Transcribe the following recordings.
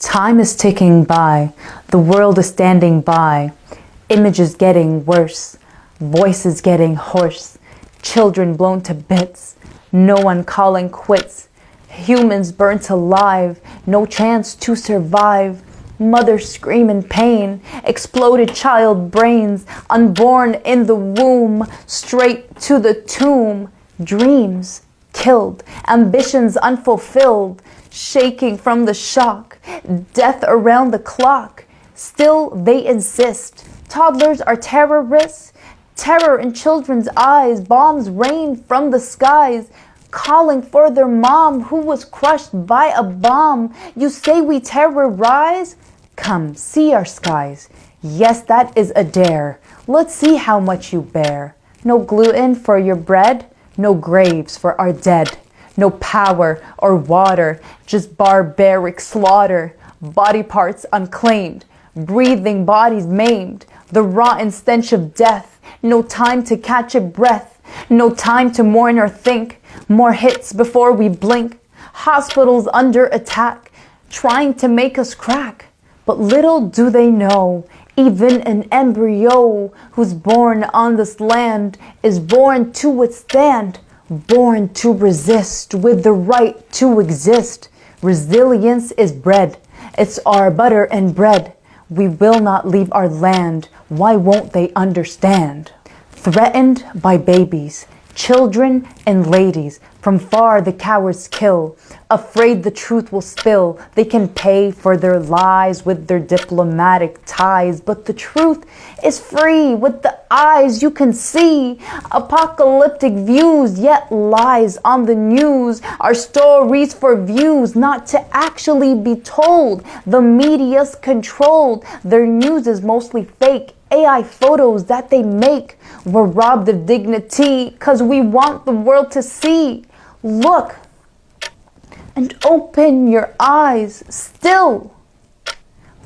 Time is ticking by, the world is standing by, images getting worse, voices getting hoarse, children blown to bits, no one calling quits, humans burnt alive, no chance to survive, mothers scream in pain, exploded child brains, unborn in the womb, straight to the tomb, dreams killed, ambitions unfulfilled, shaking from the shock, death around the clock. Still they insist, toddlers are terrorists, terror in children's eyes, bombs rain from the skies, calling for their mom who was crushed by a bomb. You say we terrorize? Come, see our skies. Yes, that is a dare. Let's see how much you bear. No gluten for your bread, no graves for our dead. No power or water, just barbaric slaughter. Body parts unclaimed, breathing bodies maimed. The rotten stench of death, no time to catch a breath. No time to mourn or think, more hits before we blink. Hospitals under attack, trying to make us crack. But little do they know, even an embryo who's born on this land is born to withstand. Born to resist with the right to exist. Resilience is bred. It's our butter and bread. We will not leave our land. Why won't they understand? Threatened by babies, children and ladies. From far the cowards kill. Afraid the truth will spill. They can pay for their lies with their diplomatic ties. But the truth is free with the eyes you can see. Apocalyptic views, yet lies on the news are stories for views, not to actually be told. The media's controlled. Their news is mostly fake. AI photos that they make. We're robbed of dignity cause we want the world to see. Look and open your eyes. Still,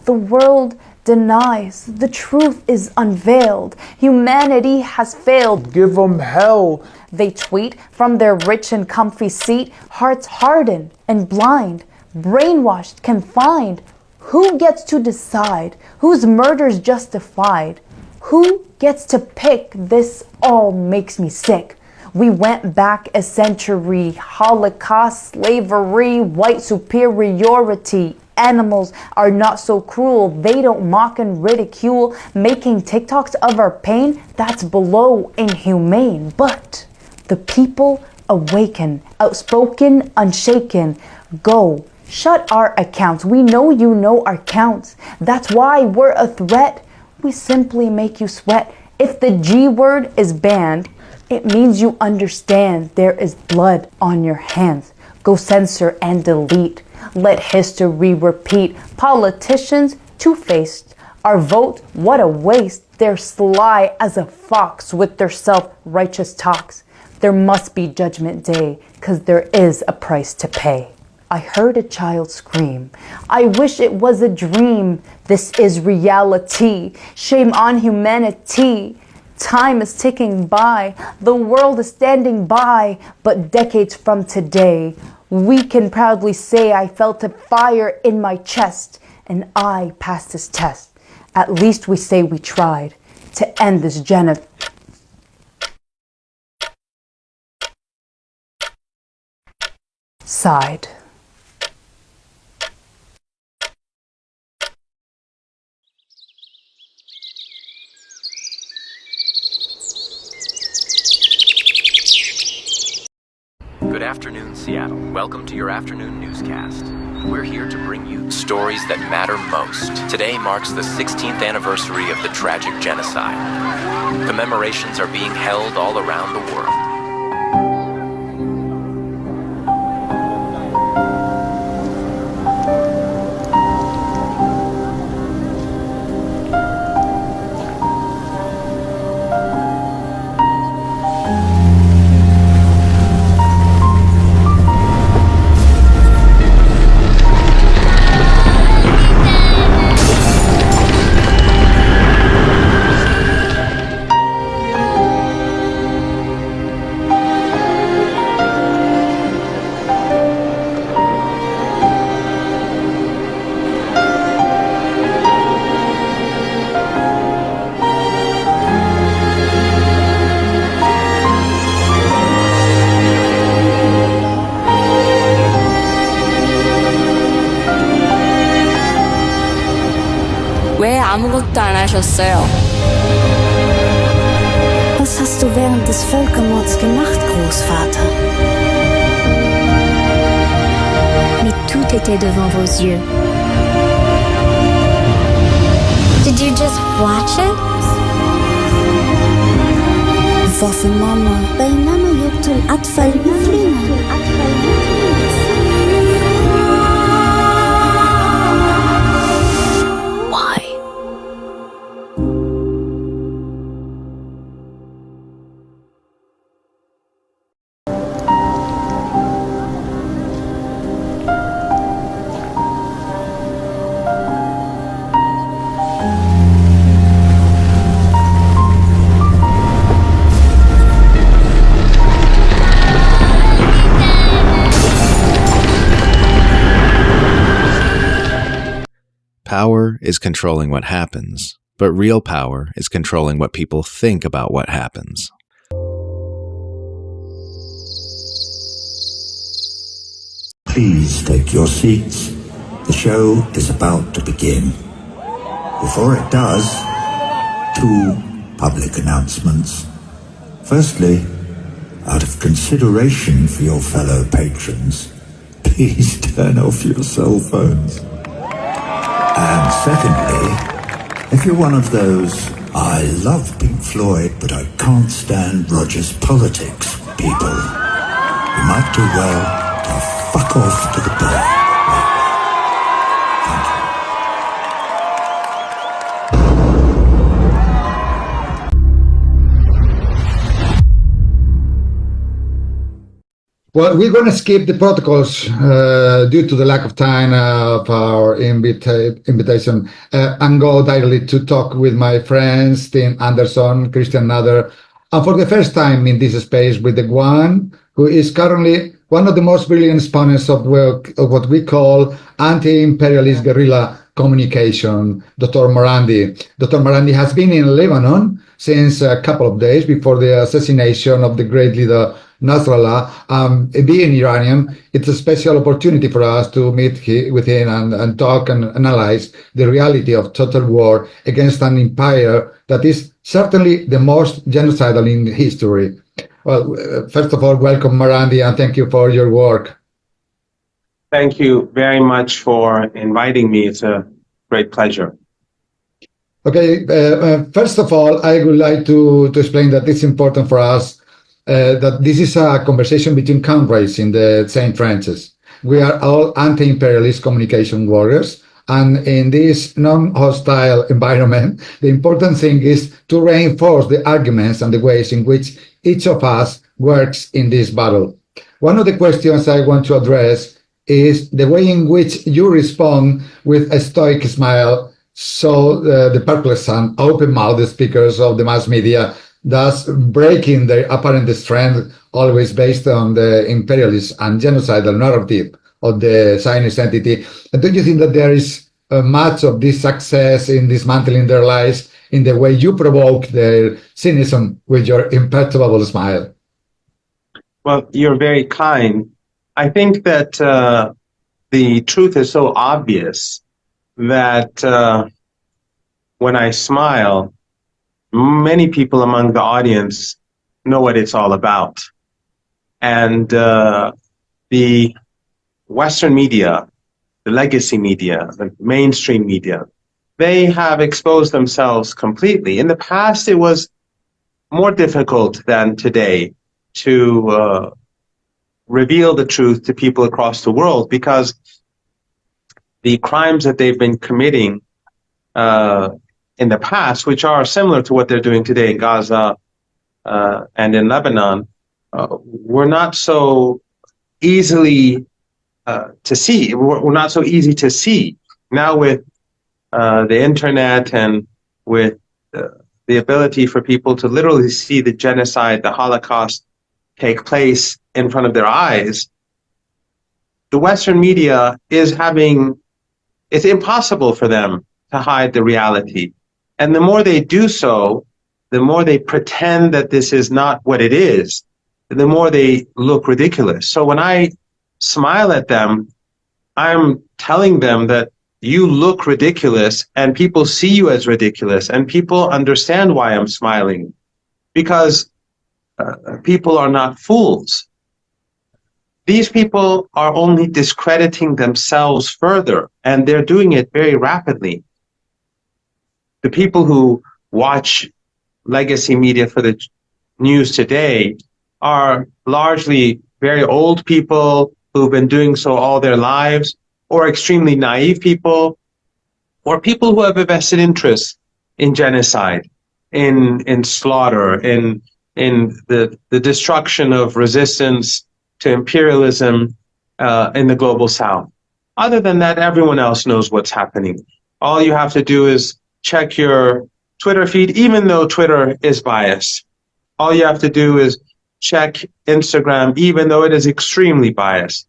the world denies. The truth is unveiled. Humanity has failed. Give them hell. They tweet from their rich and comfy seat. Hearts hardened and blind. Brainwashed, confined. Who gets to decide whose murder's justified? Who gets to pick? This all makes me sick. We went back a century. Holocaust, slavery, white superiority. Animals are not so cruel. They don't mock and ridicule. Making TikToks of our pain, that's below inhumane. But the people awaken, outspoken, unshaken. Go, shut our accounts. We know you know our counts. That's why we're a threat. We simply make you sweat. If the G word is banned, it means you understand there is blood on your hands. Go censor and delete. Let history repeat. Politicians, two-faced. Our vote, what a waste. They're sly as a fox with their self-righteous talks. There must be judgment day, 'cause there is a price to pay. I heard a child scream. I wish it was a dream. This is reality. Shame on humanity. Time is ticking by. The world is standing by. But decades from today, we can proudly say I felt a fire in my chest and I passed this test. At least we say we tried to end this genocide. Good afternoon, Seattle. Welcome to your afternoon newscast. We're here to bring you stories that matter most. Today marks the 16th anniversary of the tragic genocide. Commemorations are being held all around the world. 왜 아무것도 안 하셨어요? Was hast du während des Völkermords gemacht, Großvater? Mais tout était devant vos yeux. Did you just watch it? وفي ماما بينما يقتل أطفال مسلمين. Power is controlling what happens, but real power is controlling what people think about what happens. Please take your seats. The show is about to begin. Before it does, 2 public announcements. Firstly, out of consideration for your fellow patrons, please turn off your cell phones. And secondly, if you're one of those, I love Pink Floyd, but I can't stand Roger's politics people, you might do well to fuck off to the bar. Thank you. Well, we're going to skip the protocols due to the lack of time of our invitation and go directly to talk with my friends, Tim Anderson, Christian Nader, and for the first time in this space with the one who is currently one of the most brilliant exponents of what we call anti-imperialist guerrilla communication, Dr. Marandi. Dr. Marandi has been in Lebanon since a couple of days before the assassination of the great leader Nasrallah. Being Iranian, it's a special opportunity for us to meet with him and talk and analyze the reality of total war against an empire that is certainly the most genocidal in history. Well, first of all, welcome, Marandi, and thank you for your work. Thank you very much for inviting me. It's a great pleasure. Okay, first of all, I would like to explain that it's important for us that this is a conversation between comrades in the same trenches. We are all anti-imperialist communication warriors, and in this non-hostile environment, the important thing is to reinforce the arguments and the ways in which each of us works in this battle. One of the questions I want to address is the way in which you respond with a stoic smile, so the perplexed and open-mouthed speakers of the mass media, thus breaking their apparent strength, always based on the imperialist and genocidal narrative of the Zionist entity. And do you think that there is much of this success in dismantling their lies in the way you provoke their cynicism with your imperturbable smile? Well, you're very kind. I think that the truth is so obvious that when I smile, many people among the audience know what it's all about. And the Western media, the legacy media, the mainstream media, they have exposed themselves completely. In the past, it was more difficult than today to reveal the truth to people across the world, because the crimes that they've been committing in the past, which are similar to what they're doing today in Gaza and in Lebanon, were not so easily to see. Were not so easy to see. Now with the internet and with the ability for people to literally see the genocide, the Holocaust take place in front of their eyes, the Western media it's impossible for them to hide the reality. And the more they do so, the more they pretend that this is not what it is, the more they look ridiculous. So when I smile at them, I'm telling them that you look ridiculous and people see you as ridiculous, and people understand why I'm smiling, because people are not fools. These people are only discrediting themselves further, and they're doing it very rapidly. The people who watch legacy media for the news today are largely very old people who've been doing so all their lives, or extremely naive people, or people who have a vested interest in genocide, in slaughter, in the destruction of resistance to imperialism in the global south. Other than that, everyone else knows what's happening. All you have to do is check your Twitter feed, even though Twitter is biased. All you have to do is check Instagram, even though it is extremely biased.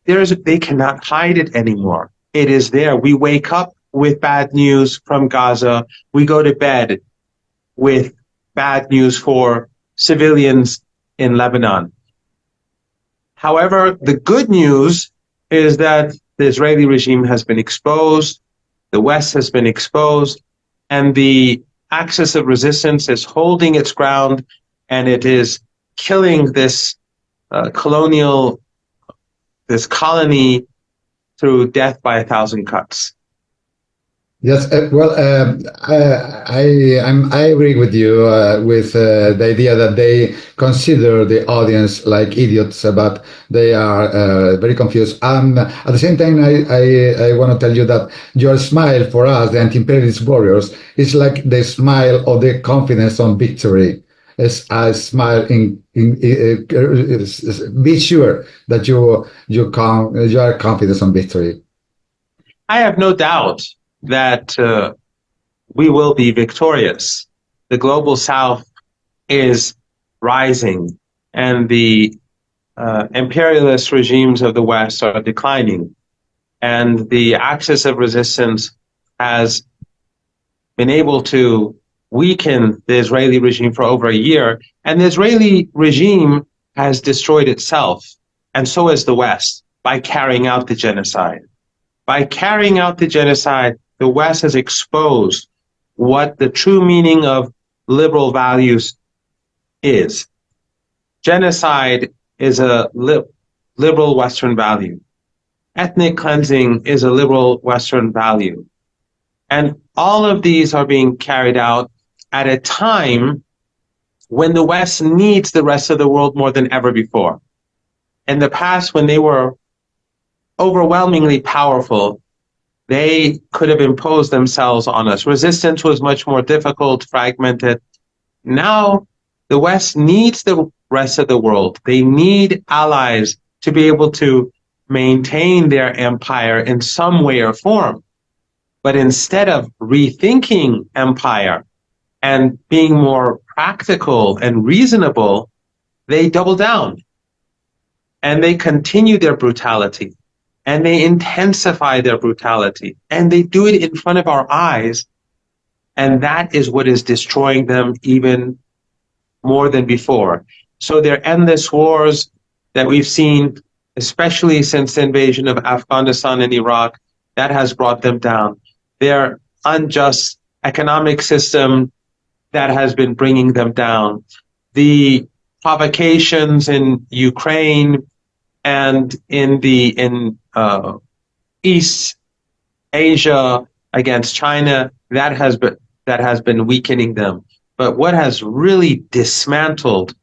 They cannot hide it anymore. It is there. We wake up with bad news from Gaza. We go to bed with bad news for civilians in Lebanon. However, the good news is that the Israeli regime has been exposed, the West has been exposed, and the axis of resistance is holding its ground, and it is killing this this colony through death by 1,000 cuts. Yes, I agree with you with the idea that they consider the audience like idiots, but they are very confused. At the same time, I want to tell you that your smile for us, the anti-imperialist warriors, is like the smile of the confidence on victory. It's a smile be sure that you are confident on victory. I have no doubt that we will be victorious. The global south is rising, and the imperialist regimes of the West are declining, and the axis of resistance has been able to weaken the Israeli regime for over a year, and the Israeli regime has destroyed itself, and so has the West, by carrying out the genocide. By carrying out the genocide, the West has exposed what the true meaning of liberal values is. Genocide is a liberal Western value. Ethnic cleansing is a liberal Western value. And all of these are being carried out at a time when the West needs the rest of the world more than ever before. In the past, when they were overwhelmingly powerful, they could have imposed themselves on us. Resistance was much more difficult, fragmented. Now, the West needs the rest of the world. They need allies to be able to maintain their empire in some way or form. But instead of rethinking empire and being more practical and reasonable, they double down and they continue their brutality. And they intensify their brutality, and they do it in front of our eyes, and that is what is destroying them even more than before. So their endless wars that we've seen, especially since the invasion of Afghanistan and Iraq, that has brought them down. Their unjust economic system, that has been bringing them down. The provocations in Ukraine and in East Asia against China, that has been weakening them. But what has really dismantled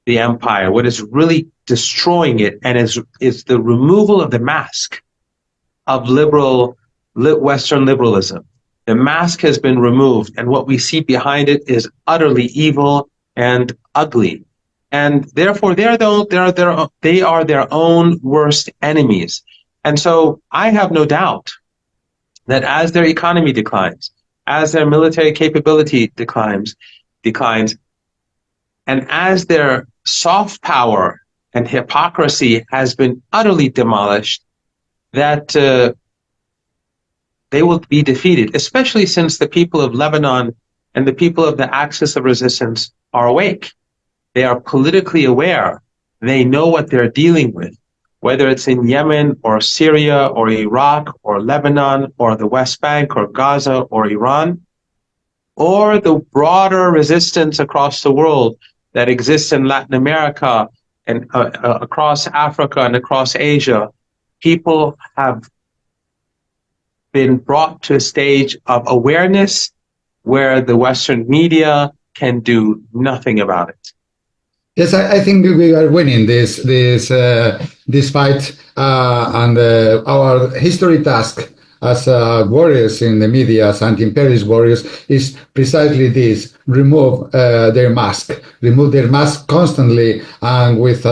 the empire, what is really destroying it, and is the removal of the mask of Western liberalism. The mask has been removed, and what we see behind it is utterly evil and ugly. And therefore, they are their own worst enemies. And so I have no doubt that as their economy declines, as their military capability declines, and as their soft power and hypocrisy has been utterly demolished, that they will be defeated, especially since the people of Lebanon and the people of the Axis of Resistance are awake. They are politically aware. They know what they're dealing with, whether it's in Yemen or Syria or Iraq or Lebanon or the West Bank or Gaza or Iran, or the broader resistance across the world that exists in Latin America and across Africa and across Asia. People have been brought to a stage of awareness where the Western media can do nothing about it. Yes, I think we are winning this fight, and our history task as warriors in the media, as anti-imperialist warriors, is precisely this: remove their mask constantly and with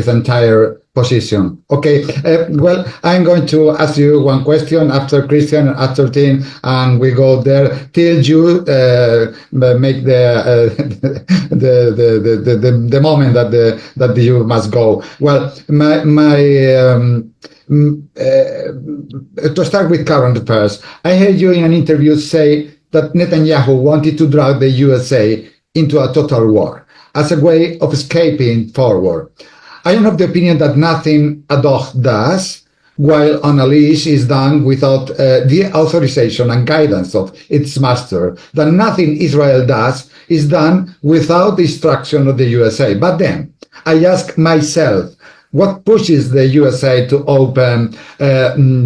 entire position. Okay, well, I'm going to ask you one question after Christian and after Tim, and we go there till you make the moment that you must go. Well, to start with current affairs, I heard you in an interview say that Netanyahu wanted to drag the USA into a total war as a way of escaping forward. I am of the opinion that nothing ad hoc does, while on a leash is done without the authorization and guidance of its master, that nothing Israel does is done without the instruction of the USA. But then I ask myself, what pushes the USA to open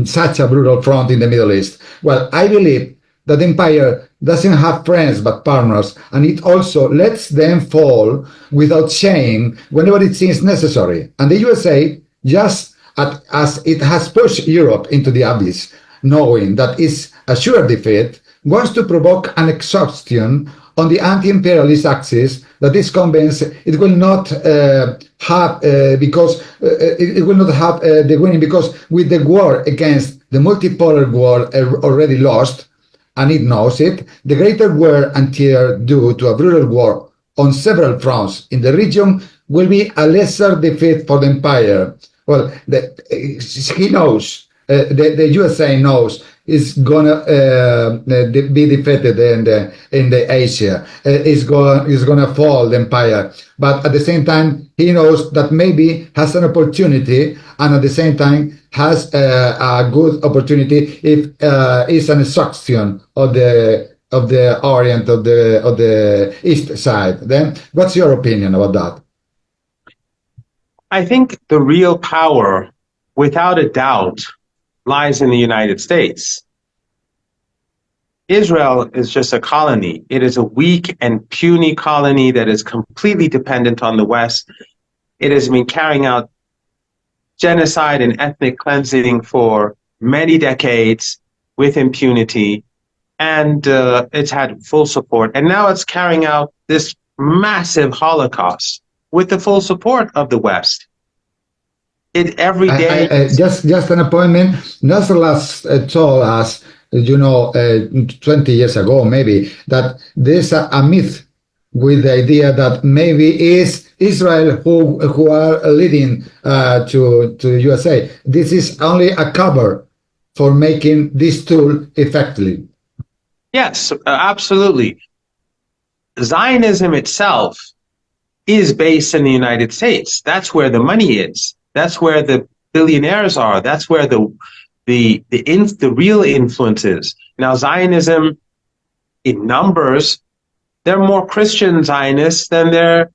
such a brutal front in the Middle East? Well, I believe that the empire doesn't have friends but partners, and it also lets them fall without shame whenever it seems necessary. And the USA, just as it has pushed Europe into the abyss, knowing that it's a sure defeat, wants to provoke an exhaustion on the anti-imperialist axis that is convinced it will not have the winning, because with the war against the multipolar world already lost, and it knows it, the greater wear and tear due to a brutal war on several fronts in the region will be a lesser defeat for the empire. Well, he knows, the USA knows, is gonna be defeated in the Asia. Is gonna fall, the empire. But at the same time, he knows that maybe has an opportunity, and at the same time has a good opportunity if it's an exhaustion of the Orient, of the East side. Then, what's your opinion about that? I think the real power, without a doubt, lies in the United States. Israel is just a colony. It is a weak and puny colony that is completely dependent on the West. It has been carrying out genocide and ethnic cleansing for many decades with impunity, and it's had full support. And now it's carrying out this massive Holocaust with the full support of the West. It every day. Just an appointment. Nasrallah told us, 20 years ago, maybe, that there's a myth with the idea that maybe is Israel who are leading to USA. This is only a cover for making this tool effectively. Yes, absolutely. Zionism itself is based in the United States. That's where the money is. That's where the billionaires are. That's where the real influence is. Now, Zionism, in numbers, they're more Christian Zionists than they're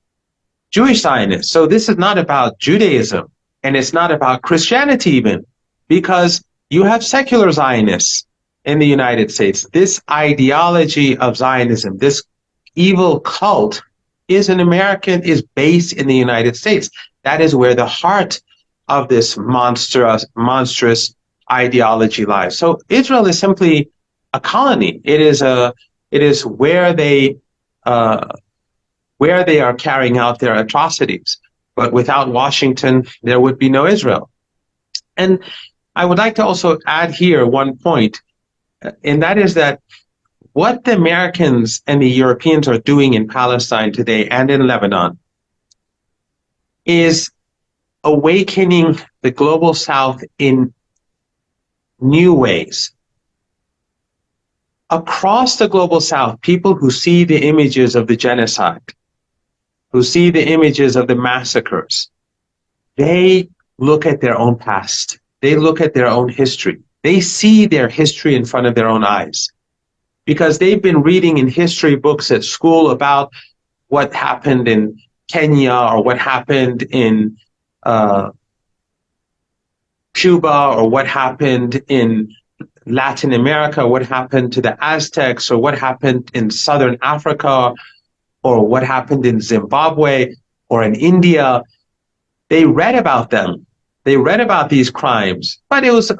Jewish Zionists. So this is not about Judaism. And it's not about Christianity even, because you have secular Zionists in the United States. This ideology of Zionism, this evil cult, is based in the United States. That is where the heart of this monstrous ideology lies. So Israel is simply a colony. It is where they are carrying out their atrocities. But without Washington, there would be no Israel. And I would like to also add here one point, and that is that what the Americans and the Europeans are doing in Palestine today and in Lebanon is awakening the global South in new ways. Across the global South, people who see the images of the genocide, who see the images of the massacres, they look at their own past. They look at their own history. They see their history in front of their own eyes, because they've been reading in history books at school about what happened in Kenya or what happened in Cuba or what happened in Latin America, what happened to the Aztecs, or what happened in Southern Africa, or what happened in Zimbabwe or in India. They read about them. They read about these crimes, but it was a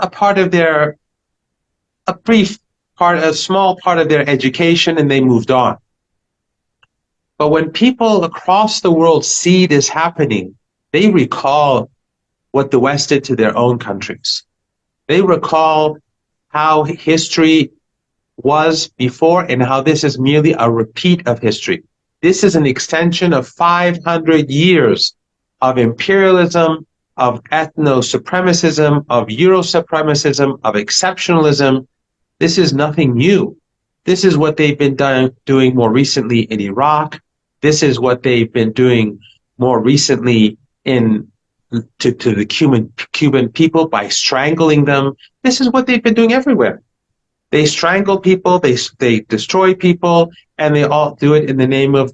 small part of their education, and they moved on. But when people across the world see this happening, they recall what the West did to their own countries. They recall how history was before and how this is merely a repeat of history. This is an extension of 500 years of imperialism, of ethno-supremacism, of Euro-supremacism, of exceptionalism. This is nothing new. This is what they've been doing more recently in Iraq. This is what they've been doing more recently to the Cuban people by strangling them. This is what they've been doing everywhere. They strangle people, they destroy people, and they all do it in the name of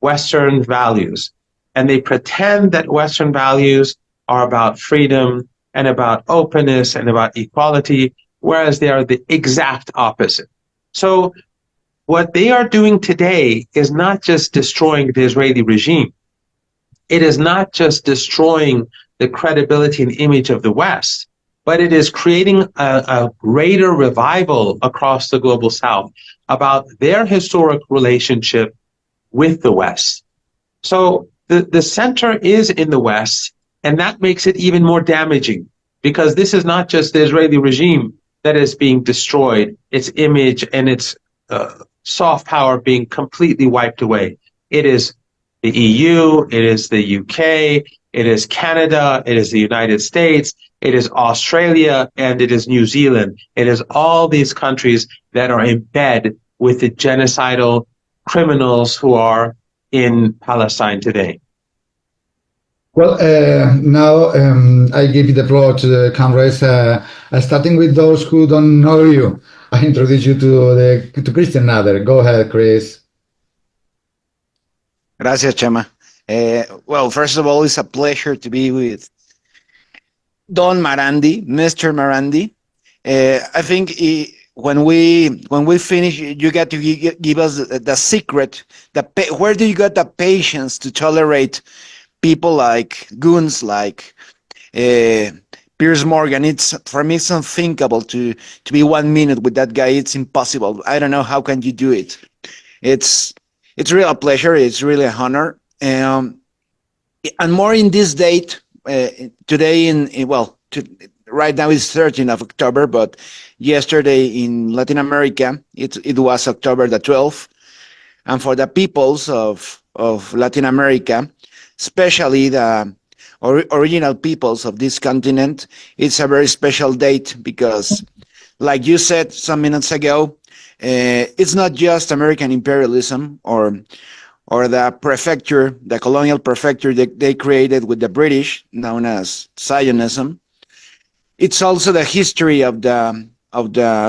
Western values. And they pretend that Western values are about freedom and about openness and about equality, whereas they are the exact opposite. So what they are doing today is not just destroying the Israeli regime. It is not just destroying the credibility and image of the West, but it is creating a greater revival across the global South about their historic relationship with the West. So the center is in the West, and that makes it even more damaging, because this is not just the Israeli regime that is being destroyed, its image and its soft power being completely wiped away. It is the EU, it is the UK, it is Canada, it is the United States, it is Australia, and it is New Zealand. It is all these countries that are in bed with the genocidal criminals who are in Palestine today. Well, now I give the floor to the comrades, starting with those who don't know you. I introduce you to Christian Nader. Go ahead, Chris. Gracias, Txema. Well, first of all, it's a pleasure to be with Don Marandi, Mr. Marandi. I think when we finish, you got to give us the secret. Where do you get the patience to tolerate people like goons like Piers Morgan? For me, it's unthinkable to be 1 minute with that guy. It's impossible. I don't know how can you do it. It's really a pleasure. It's really an honor. And more in this date today. Right now it's 13th of October, but yesterday in Latin America it was October the 12th, and for the peoples of Latin America, especially the original peoples of this continent, it's a very special date because, like you said some minutes ago, it's not just American imperialism or the prefecture, the colonial prefecture that they created with the British, known as Zionism. It's also the history of the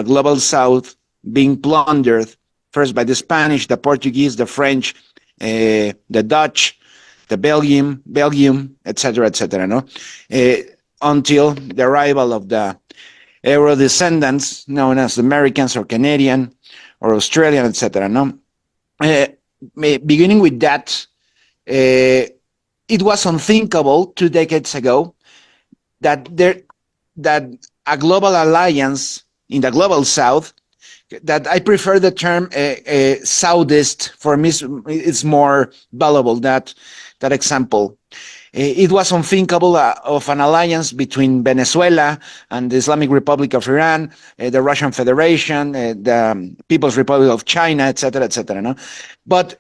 global South being plundered first by the Spanish, the Portuguese, the French, the Dutch, the Belgium, etc., etc. No, until the arrival of the Euro descendants, known as Americans or Canadian or Australian, etc. No, beginning with that, it was unthinkable 2 decades ago that a global alliance in the global South, that I prefer the term Southist. For me, it's more valuable, that example. It was unthinkable of an alliance between Venezuela and the Islamic Republic of Iran, the Russian Federation, the People's Republic of China, etc., etc. No? But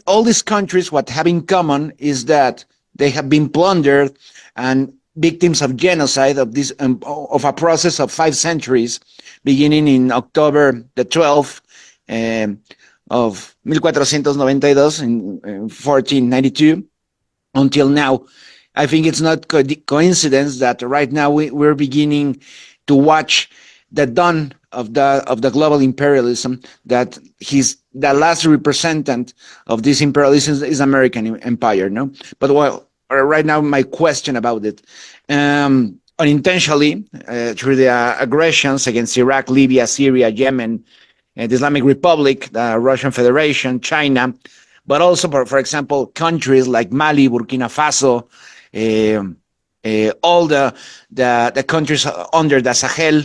all these countries, what have in common is that they have been plundered and victims of genocide of a process of 5 centuries, beginning in October the 12th of 1492 in 1492 until now. I think it's not coincidence that right now we're beginning to watch the dawn of the global imperialism, that the last representative of this imperialism is American empire. No, but right now my question about it, unintentionally, through the aggressions against Iraq, Libya, Syria, Yemen, the Islamic Republic, the Russian Federation, China, but also, for example, countries like Mali, Burkina Faso, all the countries under the Sahel,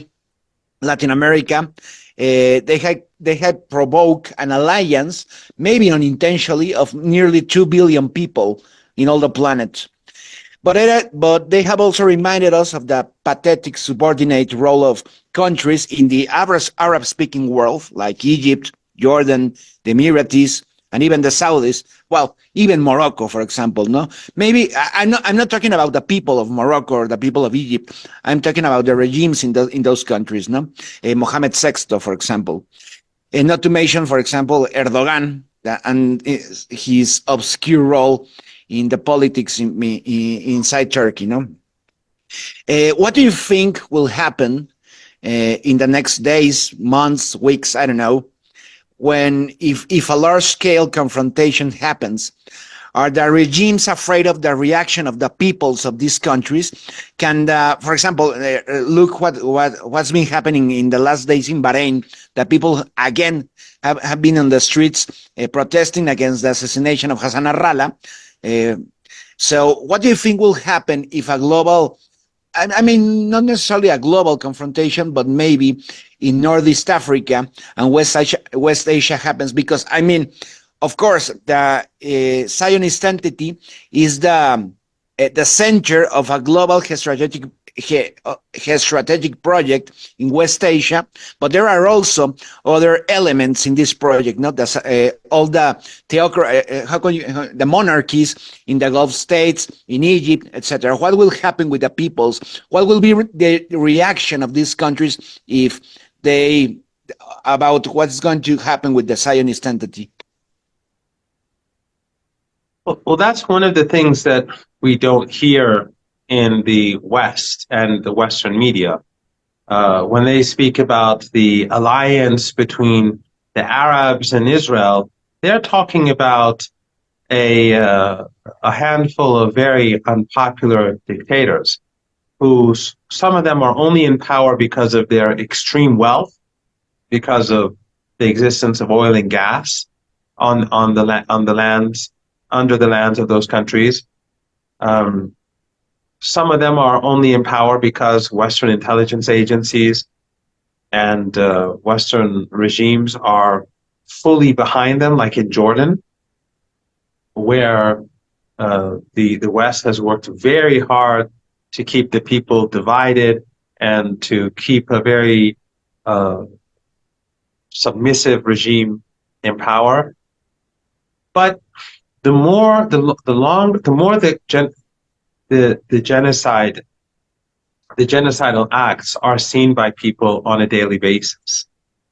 Latin America, they had provoked an alliance, maybe unintentionally, of nearly 2 billion people in all the planet. But they have also reminded us of the pathetic subordinate role of countries in the Arab-speaking world, like Egypt, Jordan, the Emirates, and even the Saudis. Well, even Morocco, for example. No, maybe I'm not talking about the people of Morocco or the people of Egypt. I'm talking about the regimes in those countries. No, Mohammad VI, for example, and not to mention, for example, Erdogan and his obscure role in the politics inside Turkey. No, what do you think will happen in the next days, months, weeks? I don't know. When if a large-scale confrontation happens, are the regimes afraid of the reaction of the peoples of these countries? Can, for example, look what's been happening in the last days in Bahrain. The people again have been on the streets protesting against the assassination of Hassan Nasrallah. So, what do you think will happen if a global, I mean, not necessarily a global confrontation, but maybe in Northeast Africa and West Asia happens? Because, I mean, of course, the Zionist entity is the center of a global strategic project in West Asia, but there are also other elements in this project, not all the the monarchies in the Gulf states, in Egypt, etc. What will happen with the peoples? What will be the reaction of these countries if about what's going to happen with the Zionist entity? Well, that's one of the things that we don't hear in the West and the Western media. When they speak about the alliance between the Arabs and Israel, they're talking about a handful of very unpopular dictators, who some of them are only in power because of their extreme wealth, because of the existence of oil and gas on the lands, under the lands of those countries. Some of them are only in power because Western intelligence agencies and Western regimes are fully behind them, like in Jordan, where the West has worked very hard to keep the people divided and to keep a very submissive regime in power. But the more the genocidal acts are seen by people on a daily basis,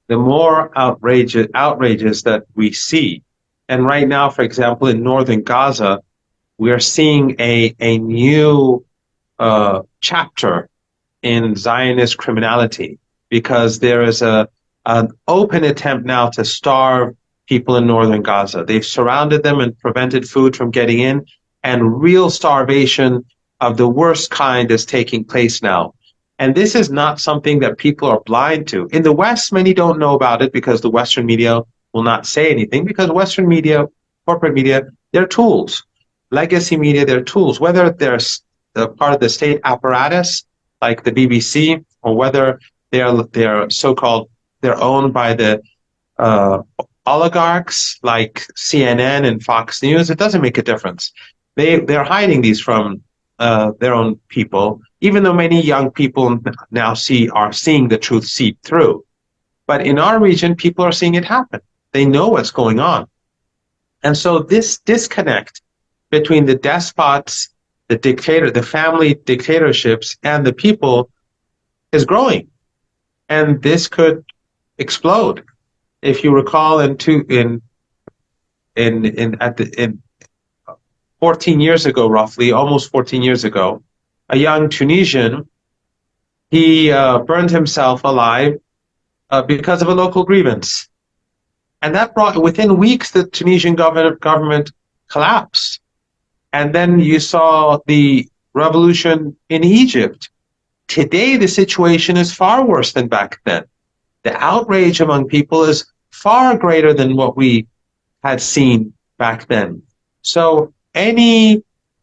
the more outrages that we see. And right now, for example, in northern Gaza, we are seeing a new chapter in Zionist criminality, because there is an open attempt now to starve people in northern Gaza. They've surrounded them and prevented food from getting in, and real starvation of the worst kind is taking place now. And this is not something that people are blind to. In the West, many don't know about it because the Western media will not say anything, because Western media, corporate media, they're tools. Legacy media, they're tools, whether they're part of the state apparatus, like the BBC, or whether they're so-called, they're owned by the oligarchs like CNN and Fox News. It doesn't make a difference. They're hiding these from their own people, even though many young people now are seeing the truth seep through. But in our region, people are seeing it happen. They know what's going on. And so this disconnect between the despots, the family dictatorships, and the people is growing. And this could explode. If you recall, in 14 years ago, roughly, almost 14 years ago, a young Tunisian, he burned himself alive because of a local grievance. And that brought, within weeks, the Tunisian government collapsed. And then you saw the revolution in Egypt. Today, the situation is far worse than back then. The outrage among people is far greater than what we had seen back then. So any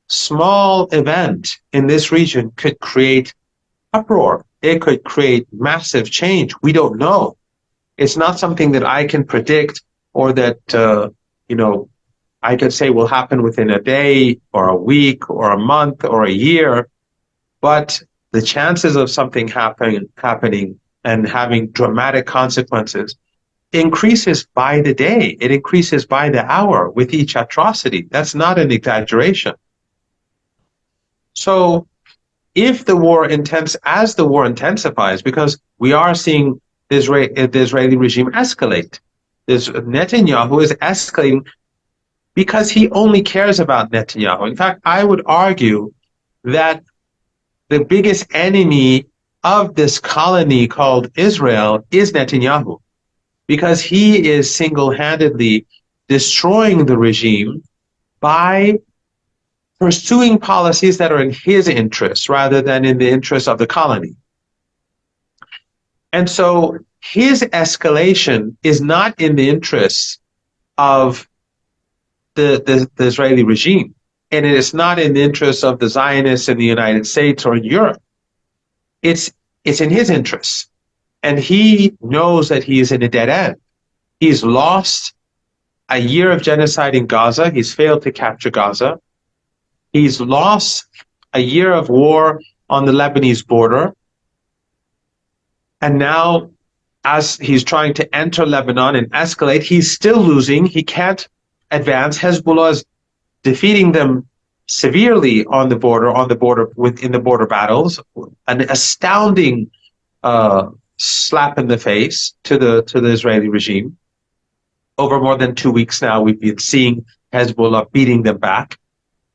small event in this region could create uproar. It could create massive change. We don't know. It's not something that I can predict or that, I could say will happen within a day or a week or a month or a year. But the chances of something happening and having dramatic consequences increases by the day. It increases by the hour with each atrocity. That's not an exaggeration. So if the war intensifies, because we are seeing the Israeli regime escalate, Netanyahu is escalating because he only cares about Netanyahu. In fact, I would argue that the biggest enemy of this colony called Israel is Netanyahu, because he is single-handedly destroying the regime by pursuing policies that are in his interests rather than in the interests of the colony. And so his escalation is not in the interests of the Israeli regime, and it is not in the interests of the Zionists in the United States or in Europe. It's in his interests. And he knows that he is in a dead end. He's lost a year of genocide in Gaza. He's failed to capture Gaza. He's lost a year of war on the Lebanese border. And now, as he's trying to enter Lebanon and escalate, he's still losing. He can't advance. Hezbollah is defeating them severely on the border in the border battles. An astounding slap in the face to the Israeli regime. Over more than 2 weeks now, we've been seeing Hezbollah beating them back.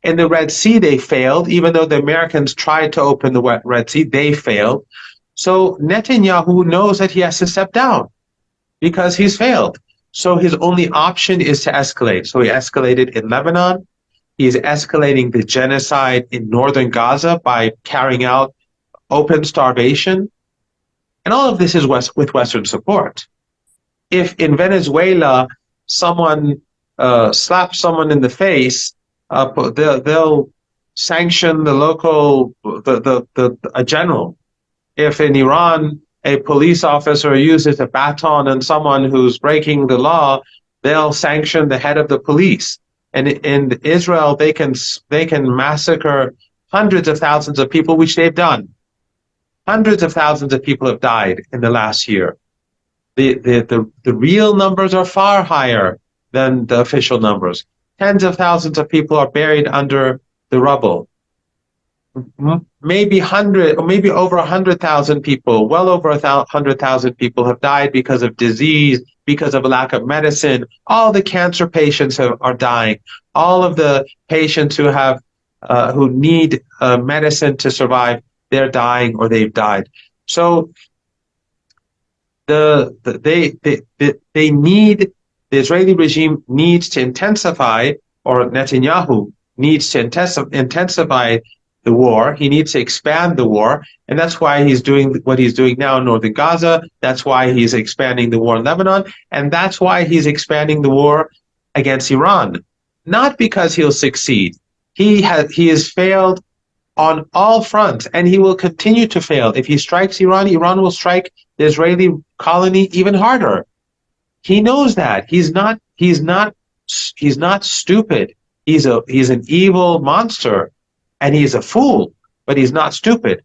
In the Red Sea, they failed. Even though the Americans tried to open the Red Sea, they failed. So Netanyahu knows that he has to step down because he's failed. So his only option is to escalate. So he escalated in Lebanon. He is escalating the genocide in northern Gaza by carrying out open starvation. And all of this is with Western support. If in Venezuela someone slaps someone in the face, they'll sanction the local a general. If in Iran a police officer uses a baton on someone who's breaking the law, they'll sanction the head of the police. And in Israel, they can massacre hundreds of thousands of people, which they've done. Hundreds of thousands of people have died in the last year. The real numbers are far higher than the official numbers. Tens of thousands of people are buried under the rubble. Maybe over 100,000 people, well over 100,000 people have died because of disease, because of a lack of medicine. All the cancer patients are dying. All of the patients who need medicine to survive, they're dying or they've died. So the Israeli regime needs to intensify, or Netanyahu needs to intensify the war. He needs to expand the war. And that's why he's doing what he's doing now in northern Gaza. That's why he's expanding the war in Lebanon. And that's why he's expanding the war against Iran. Not because he'll succeed. He has failed on all fronts, and he will continue to fail. If he strikes Iran, Iran will strike the Israeli colony even harder. He knows that. He's not stupid. He's an evil monster, and he's a fool, but he's not stupid.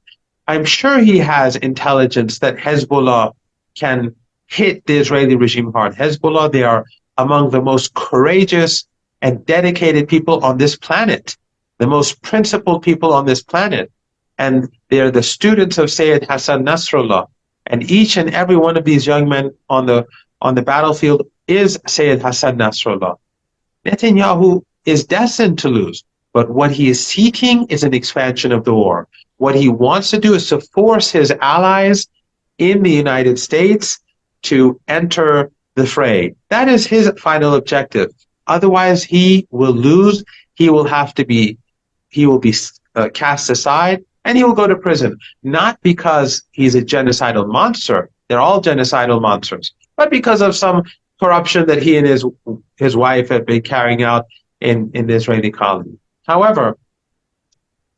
I'm sure he has intelligence that Hezbollah can hit the Israeli regime hard. Hezbollah, they are among the most courageous and dedicated people on this planet, the most principled people on this planet. And they're the students of Sayyid Hassan Nasrallah. And each and every one of these young men on the battlefield is Sayyid Hassan Nasrallah. Netanyahu is destined to lose, but what he is seeking is an expansion of the war. What he wants to do is to force his allies in the United States to enter the fray. That is his final objective. Otherwise, he will lose. He will be cast aside, and he will go to prison. Not because he's a genocidal monster. They're all genocidal monsters, but because of some corruption that he and his wife have been carrying out in the Israeli colony. However,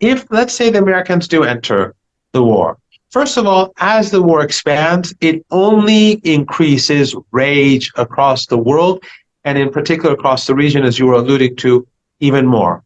if, let's say, the Americans do enter the war, first of all, as the war expands, it only increases rage across the world, and in particular across the region, as you were alluding to, even more.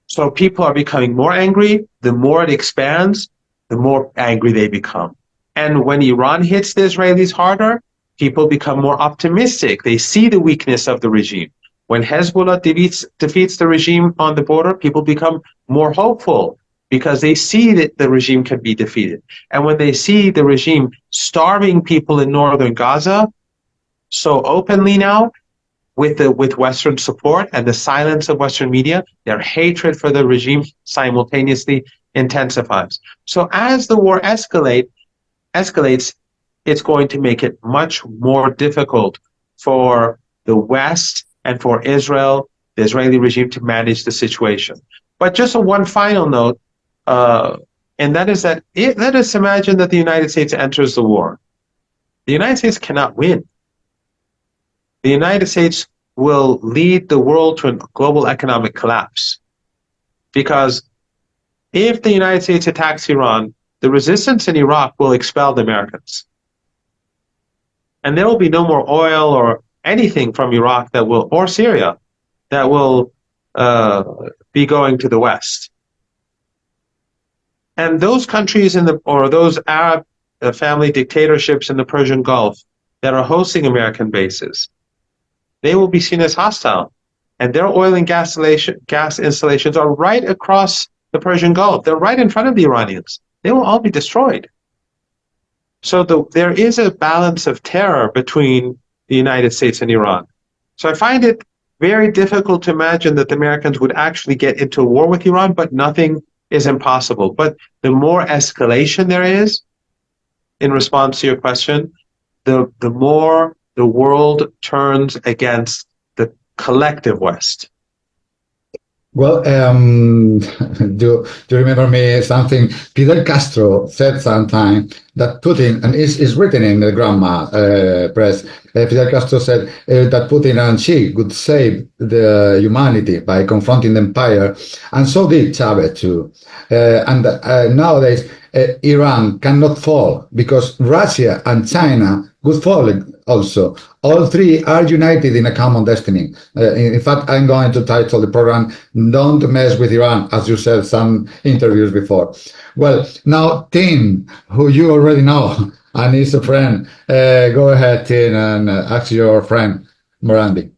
So people are becoming more angry. The more it expands, the more angry they become. And when Iran hits the Israelis harder, people become more optimistic. They see the weakness of the regime. When Hezbollah defeats the regime on the border, people become more hopeful because they see that the regime can be defeated. And when they see the regime starving people in northern Gaza so openly now, with Western support and the silence of Western media, their hatred for the regime simultaneously intensifies. So as the war escalates, it's going to make it much more difficult for the West and for Israel, the Israeli regime, to manage the situation. But just one final note, and that is that let us imagine that the United States enters the war. The United States cannot win. The United States will lead the world to a global economic collapse. Because if the United States attacks Iran, the resistance in Iraq will expel the Americans. And there will be no more oil or anything from Iraq or Syria that will be going to the West. And those countries those Arab family dictatorships in the Persian Gulf that are hosting American bases, they will be seen as hostile. And their oil and gas installations are right across the Persian Gulf. They're right in front of the Iranians. They will all be destroyed. So there is a balance of terror between the United States and Iran. So I find it very difficult to imagine that the Americans would actually get into a war with Iran, but nothing is impossible. But the more escalation there is, in response to your question, the more the world turns against the collective West. Well, do you remember me something Fidel Castro said sometime that Putin, and is written in the Grandma press, Fidel Castro said that Putin and Xi could save the humanity by confronting the empire, and so did Chavez too. And nowadays, Iran cannot fall because Russia and China could fall also. All three are united in a common destiny. In fact, I'm going to title the program, Don't Mess with Iran, as you said some interviews before. Well, now, Tim, who you already know, and is a friend, go ahead, Tim, and ask your friend, Marandi.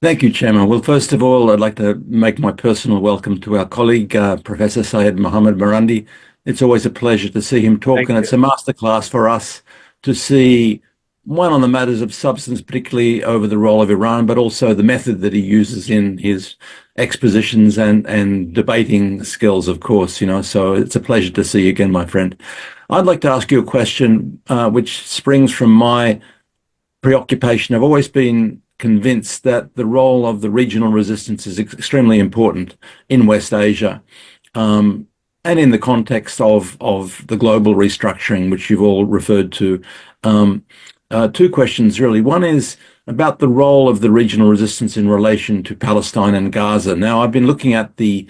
Thank you, Txema. Well, first of all, I'd like to make my personal welcome to our colleague, Professor Syed Mohammad Marandi. It's always a pleasure to see him talk, and it's a masterclass for us to see, one, on the matters of substance, particularly over the role of Iran, but also the method that he uses in his expositions and debating skills, of course, so it's a pleasure to see you again, my friend. I'd like to ask you a question which springs from my preoccupation. I've always been convinced that the role of the regional resistance is extremely important in West Asia, and in the context of the global restructuring, which you've all referred to. Two questions, really. One is about the role of the regional resistance in relation to Palestine and Gaza. Now, I've been looking at the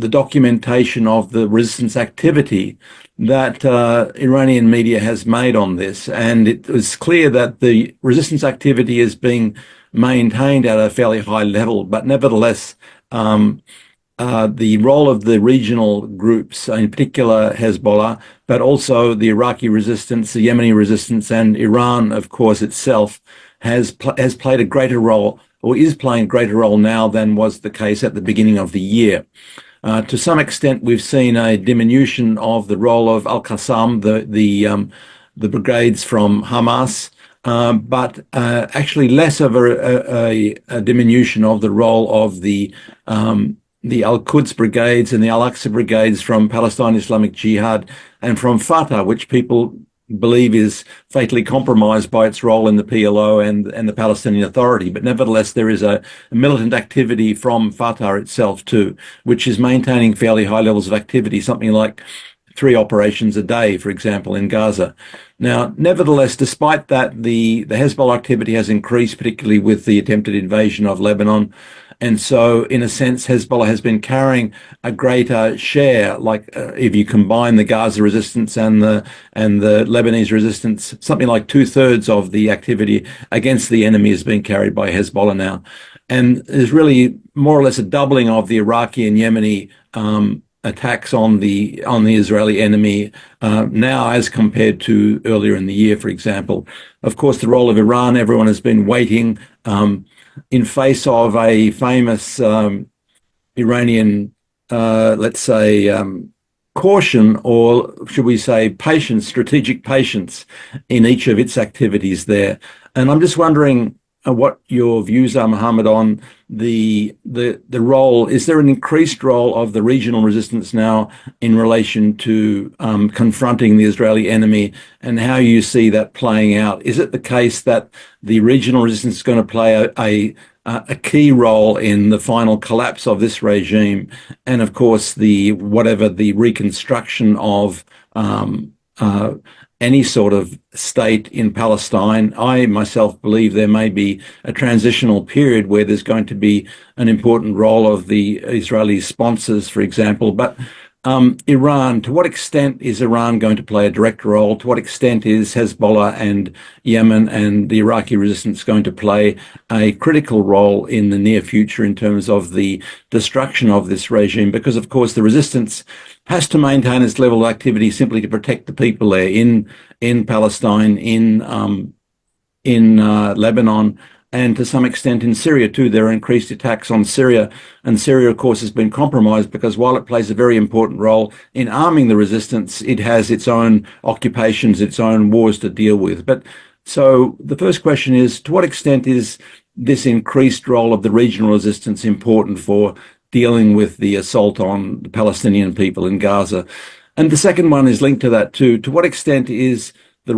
documentation of the resistance activity that Iranian media has made on this, and it was clear that the resistance activity is being maintained at a fairly high level, but nevertheless, the role of the regional groups, in particular Hezbollah, but also the Iraqi resistance, the Yemeni resistance, and Iran, of course, itself, has played a greater role, or is playing a greater role now than was the case at the beginning of the year. To some extent, we've seen a diminution of the role of Al-Qassam, the brigades from Hamas, but actually less of a diminution of the role of the Al-Quds brigades and the Al-Aqsa brigades from Palestine Islamic Jihad and from Fatah, which people believe is fatally compromised by its role in the PLO and the Palestinian Authority. But nevertheless, there is a militant activity from Fatah itself too, which is maintaining fairly high levels of activity, something like 3 operations a day, for example, in Gaza. Now, nevertheless, despite that, the Hezbollah activity has increased, particularly with the attempted invasion of Lebanon. And so, in a sense, Hezbollah has been carrying a greater share. Like if you combine the Gaza resistance and the Lebanese resistance, something like 2/3 of the activity against the enemy is being carried by Hezbollah now. And there's really more or less a doubling of the Iraqi and Yemeni attacks on the Israeli enemy now as compared to earlier in the year, for example. Of course, the role of Iran, everyone has been waiting in face of a famous Iranian, let's say, caution, or should we say patience, strategic patience in each of its activities there. And I'm just wondering what your views are, Mohammad, on the role. Is there an increased role of the regional resistance now in relation to confronting the Israeli enemy, and how you see that playing out? Is it the case that the regional resistance is going to play a key role in the final collapse of this regime, and of course the reconstruction of any sort of state in Palestine? I myself believe there may be a transitional period where there's going to be an important role of the Israeli sponsors, for example. But Iran, to what extent is Iran going to play a direct role? To what extent is Hezbollah and Yemen and the Iraqi resistance going to play a critical role in the near future in terms of the destruction of this regime? Because, of course, the resistance has to maintain its level of activity simply to protect the people there in Palestine, in Lebanon, and to some extent in Syria too. There are increased attacks on Syria, and Syria, of course, has been compromised because while it plays a very important role in arming the resistance, it has its own occupations, its own wars to deal with. But so the first question is, to what extent is this increased role of the regional resistance important for dealing with the assault on the Palestinian people in Gaza? And the second one is linked to that too. To what extent is the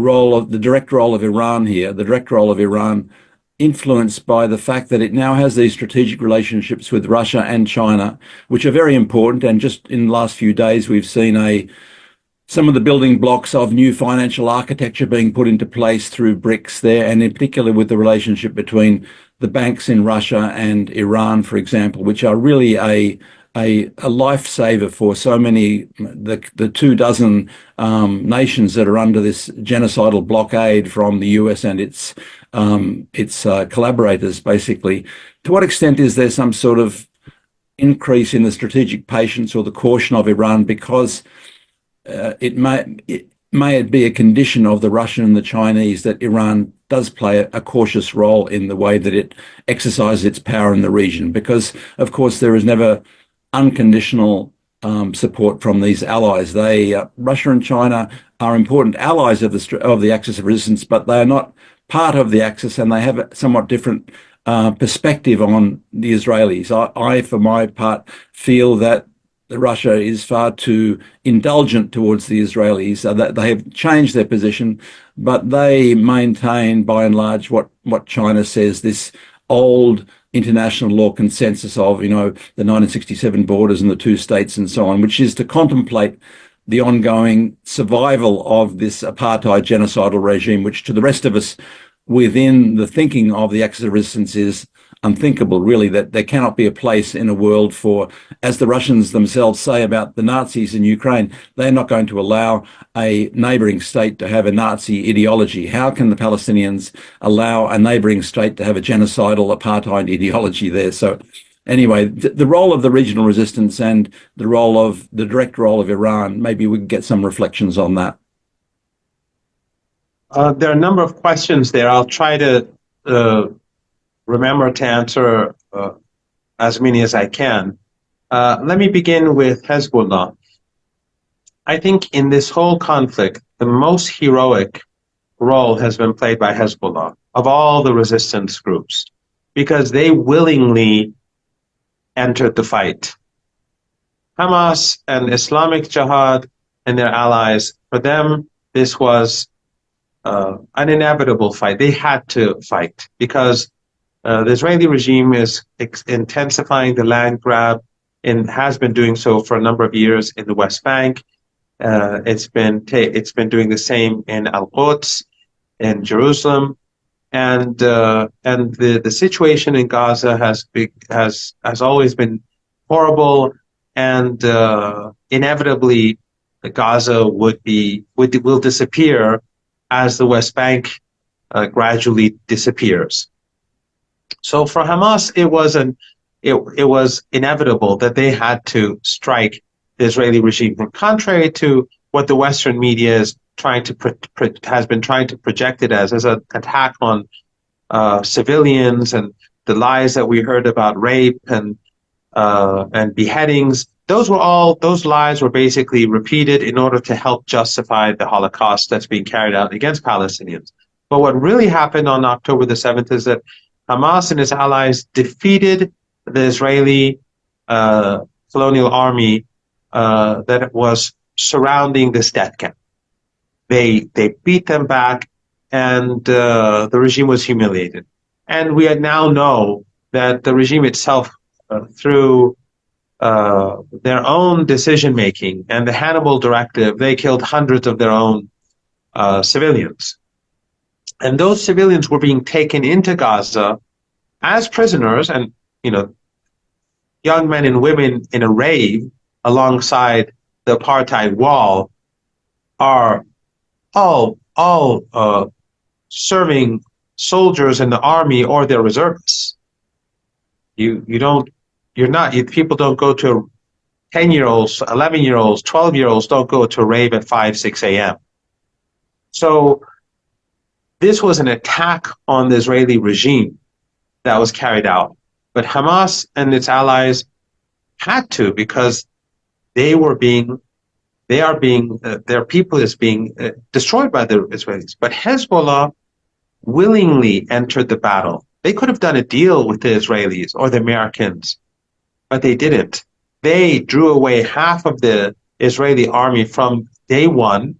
direct role of Iran here, the direct role of Iran, influenced by the fact that it now has these strategic relationships with Russia and China, which are very important? And just in the last few days, we've seen some of the building blocks of new financial architecture being put into place through BRICS there, and in particular with the relationship between the banks in Russia and Iran, for example, which are really a lifesaver for so many, the 24 nations that are under this genocidal blockade from the US and its collaborators, basically. To what extent is there some sort of increase in the strategic patience or the caution of Iran because it may be a condition of the Russian and the Chinese that Iran does play a cautious role in the way that it exercises its power in the region? Because, of course, there is never unconditional support from these allies. Russia and China are important allies of the axis of resistance, but they are not part of the axis, and they have a somewhat different perspective on the Israelis. I, for my part, feel that Russia is far too indulgent towards the Israelis. That they have changed their position, but they maintain, by and large, what China says, this old international law consensus of, the 1967 borders and the two states and so on, which is to contemplate the ongoing survival of this apartheid genocidal regime, which to the rest of us within the thinking of the axis of resistance is unthinkable, really, that there cannot be a place in a world for, as the Russians themselves say about the Nazis in Ukraine, they're not going to allow a neighboring state to have a Nazi ideology. How can the Palestinians allow a neighboring state to have a genocidal apartheid ideology there? So anyway, the role of the regional resistance and the direct role of Iran, maybe we can get some reflections on that. There are a number of questions there. I'll try to remember to answer as many as I can. Let me begin with Hezbollah. I think in this whole conflict, the most heroic role has been played by Hezbollah of all the resistance groups, because they willingly entered the fight. Hamas and Islamic Jihad and their allies, for them, this was an inevitable fight. They had to fight because the Israeli regime is intensifying the land grab and has been doing so for a number of years in the West Bank. It's been doing the same in Al-Quds, in Jerusalem, and the situation in Gaza has always been horrible, and inevitably Gaza will disappear as the West Bank gradually disappears. So for Hamas, it was inevitable that they had to strike the Israeli regime. Contrary to what the Western media is has been trying to project it as an attack on civilians, and the lies that we heard about rape and beheadings. Those lies were basically repeated in order to help justify the Holocaust that's being carried out against Palestinians. But what really happened on October the 7th is that Hamas and its allies defeated the Israeli colonial army that was surrounding this death camp. They beat them back, and the regime was humiliated. And we now know that the regime itself, through their own decision-making and the Hannibal Directive, they killed hundreds of their own civilians. And those civilians were being taken into Gaza as prisoners, and young men and women in a rave alongside the apartheid wall are all serving soldiers in the army or their reservists. People don't go to 10-year-olds, 11-year-olds, 12-year-olds don't go to a rave at 5, 6 a.m. So this was an attack on the Israeli regime that was carried out. But Hamas and its allies had to, because their people is being destroyed by the Israelis. But Hezbollah willingly entered the battle. They could have done a deal with the Israelis or the Americans, but they didn't. They drew away half of the Israeli army from day one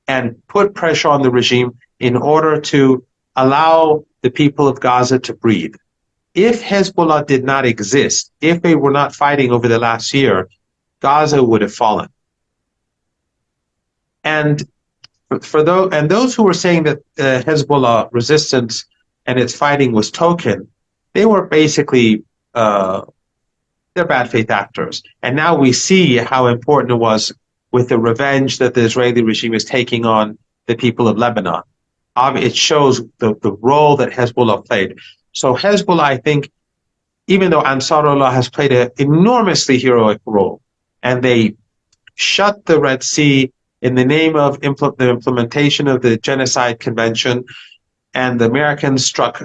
and put pressure on the regime in order to allow the people of Gaza to breathe. If Hezbollah did not exist, if they were not fighting over the last year, Gaza would have fallen. And those who were saying that Hezbollah resistance and its fighting was token, they were basically they're bad faith actors. And now we see how important it was with the revenge that the Israeli regime is taking on the people of Lebanon. It shows the role that Hezbollah played. So Hezbollah, I think, even though Ansarullah has played an enormously heroic role, and they shut the Red Sea in the name of the implementation of the Genocide Convention, and the Americans struck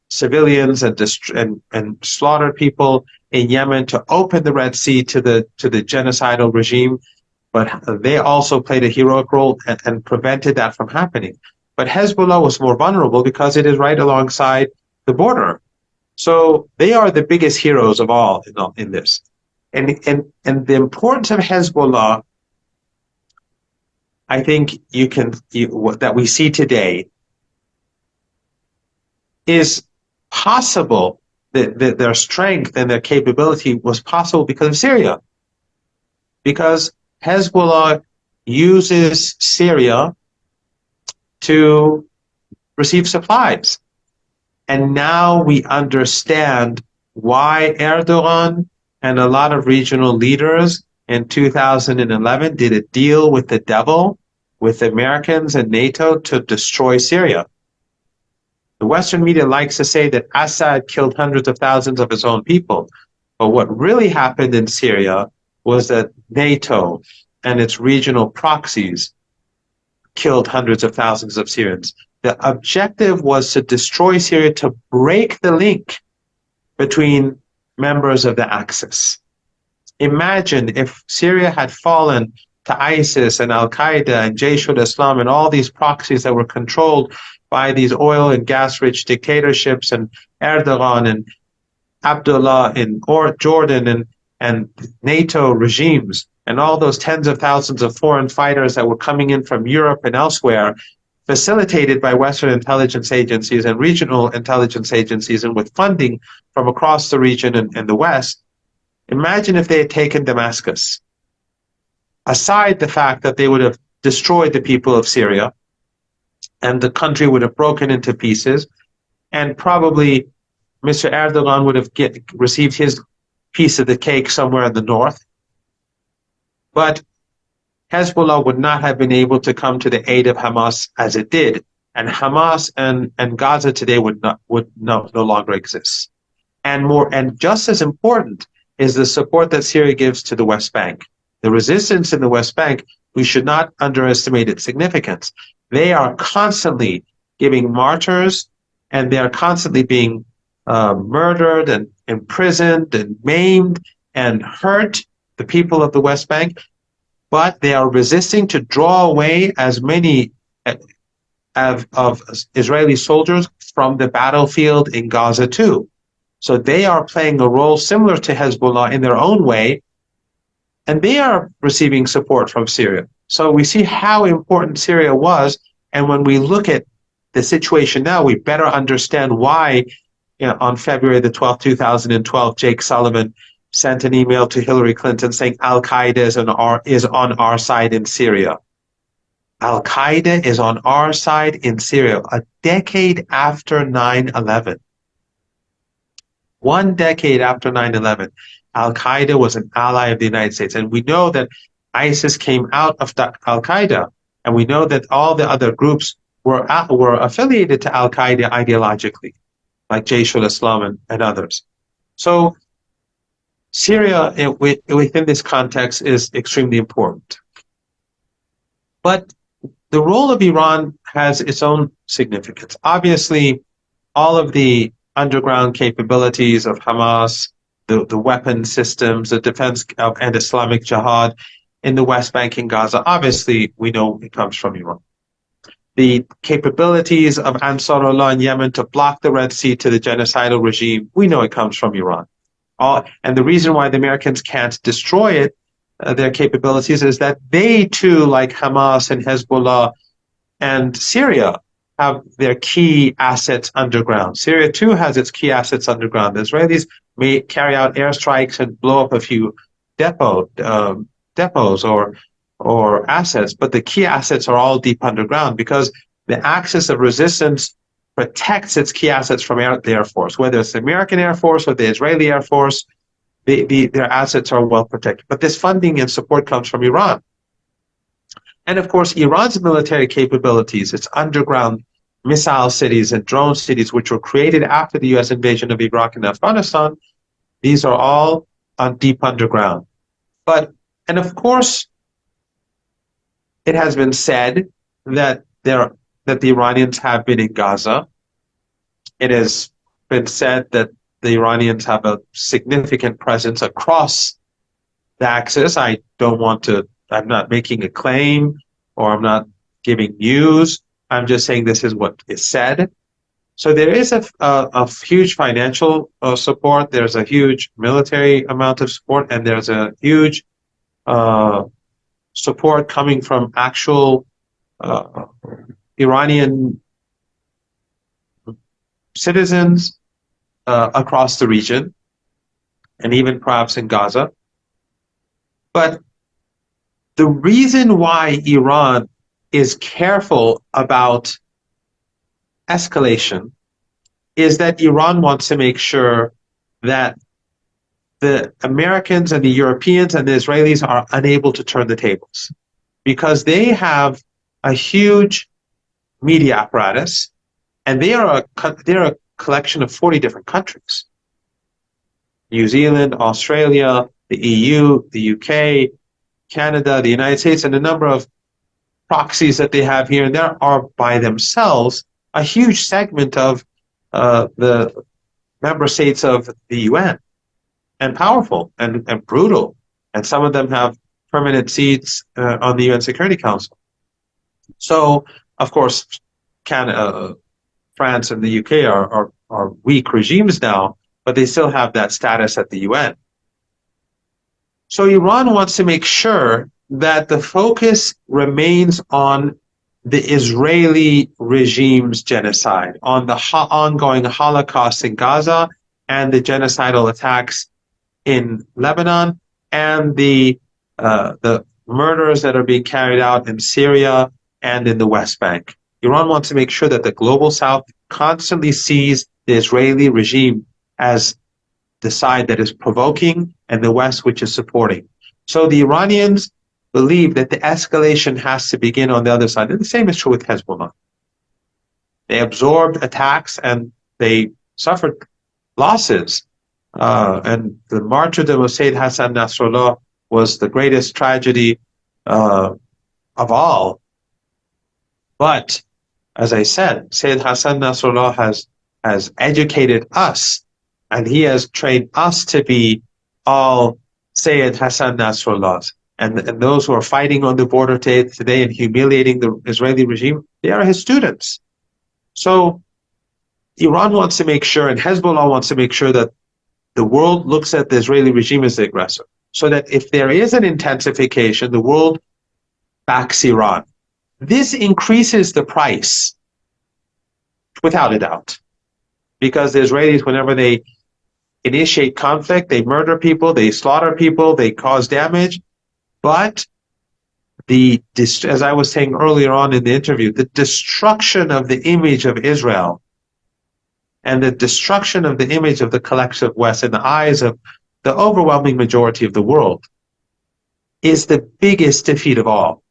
civilians and slaughtered people in Yemen to open the Red Sea to the genocidal regime, but they also played a heroic role and prevented that from happening. But Hezbollah was more vulnerable because it is right alongside the border. So they are the biggest heroes of all in this. And the importance of Hezbollah, I think that we see today is possible, that their strength and their capability was possible because of Syria. Because Hezbollah uses Syria to receive supplies. And now we understand why Erdogan and a lot of regional leaders in 2011 did a deal with the devil, with Americans and NATO, to destroy Syria. The Western media likes to say that Assad killed hundreds of thousands of his own people. But what really happened in Syria was that NATO and its regional proxies killed hundreds of thousands of Syrians. The objective was to destroy Syria, to break the link between members of the Axis. Imagine if Syria had fallen to ISIS and Al-Qaeda and Jaish al-Islam and all these proxies that were controlled by these oil and gas-rich dictatorships, and Erdogan and Abdullah in Jordan and NATO regimes, and all those tens of thousands of foreign fighters that were coming in from Europe and elsewhere, facilitated by Western intelligence agencies and regional intelligence agencies, and with funding from across the region and the West. Imagine if they had taken Damascus. Aside the fact that they would have destroyed the people of Syria, and the country would have broken into pieces, and probably Mr. Erdogan would have received his piece of the cake somewhere in the north. But Hezbollah would not have been able to come to the aid of Hamas as it did. And Hamas and Gaza today would no longer exist. And just as important is the support that Syria gives to the West Bank. The resistance in the West Bank, we should not underestimate its significance. They are constantly giving martyrs, and they are constantly being murdered and imprisoned and maimed and hurt, the people of the West Bank, but they are resisting to draw away as many of Israeli soldiers from the battlefield in Gaza too. So they are playing a role similar to Hezbollah in their own way, and they are receiving support from Syria. So we see how important Syria was, and when we look at the situation now, we better understand why, on February the 12th, 2012, Jake Sullivan sent an email to Hillary Clinton saying Al-Qaeda is on our side in Syria. Al-Qaeda is on our side in Syria a decade after 9/11. 1 decade after 9/11, Al-Qaeda was an ally of the United States. And we know that ISIS came out of Al-Qaeda, and we know that all the other groups were affiliated to Al-Qaeda ideologically, like Jaish al-Islam and others. So Syria, within this context, is extremely important. But the role of Iran has its own significance. Obviously, all of the underground capabilities of Hamas, the weapon systems, the defense and Islamic Jihad in the West Bank and Gaza, obviously we know it comes from Iran. The capabilities of Ansarullah in Yemen to block the Red Sea to the genocidal regime, we know it comes from Iran. And the reason why the Americans can't destroy it, their capabilities, is that they too, like Hamas and Hezbollah and Syria, have their key assets underground. Syria too has its key assets underground. The Israelis may carry out airstrikes and blow up a few depots or assets, but the key assets are all deep underground, because the axis of resistance protects its key assets from the Air Force, whether it's the American Air Force or the Israeli Air Force. Their assets are well protected. But this funding and support comes from Iran. And of course, Iran's military capabilities, its underground missile cities and drone cities, which were created after the US invasion of Iraq and Afghanistan, these are all deep underground. And of course, it has been said that the Iranians have been in Gaza. It has been said that the Iranians have a significant presence across the axis. I'm not making a claim, or I'm not giving news. I'm just saying this is what is said. So there is a huge financial support, there's a huge military amount of support, and there's a huge support coming from actual Iranian citizens across the region, and even perhaps in Gaza. But the reason why Iran is careful about escalation is that Iran wants to make sure that the Americans and the Europeans and the Israelis are unable to turn the tables, because they have a huge media apparatus, and they're a collection of 40 different countries. New Zealand, Australia, the EU, the UK, Canada, the United States, and a number of proxies that they have here and there are by themselves a huge segment of the member states of the UN, and powerful and brutal. And some of them have permanent seats on the UN Security Council. So, of course, Canada, France, and the UK are weak regimes now, but they still have that status at the UN. So Iran wants to make sure that the focus remains on the Israeli regime's genocide, on the ongoing Holocaust in Gaza and the genocidal attacks in Lebanon, and the murders that are being carried out in Syria and in the West Bank. Iran wants to make sure that the global South constantly sees the Israeli regime as the side that is provoking and the West which is supporting. So the Iranians believe that the escalation has to begin on the other side. And the same is true with Hezbollah. They absorbed attacks and they suffered losses. And the martyrdom of Sayyid Hassan Nasrallah was the greatest tragedy of all. But, as I said, Sayyid Hassan Nasrallah has educated us, and he has trained us to be all Sayyid Hassan Nasrallahs. And those who are fighting on the border today and humiliating the Israeli regime, they are his students. So Iran wants to make sure, and Hezbollah wants to make sure, that the world looks at the Israeli regime as the aggressor, so that if there is an intensification, the world backs Iran. This increases the price, without a doubt, because the Israelis, whenever they initiate conflict, they murder people, they slaughter people, they cause damage. But as I was saying earlier on in the interview, the destruction of the image of Israel and the destruction of the image of the collective West in the eyes of the overwhelming majority of the world is the biggest defeat of all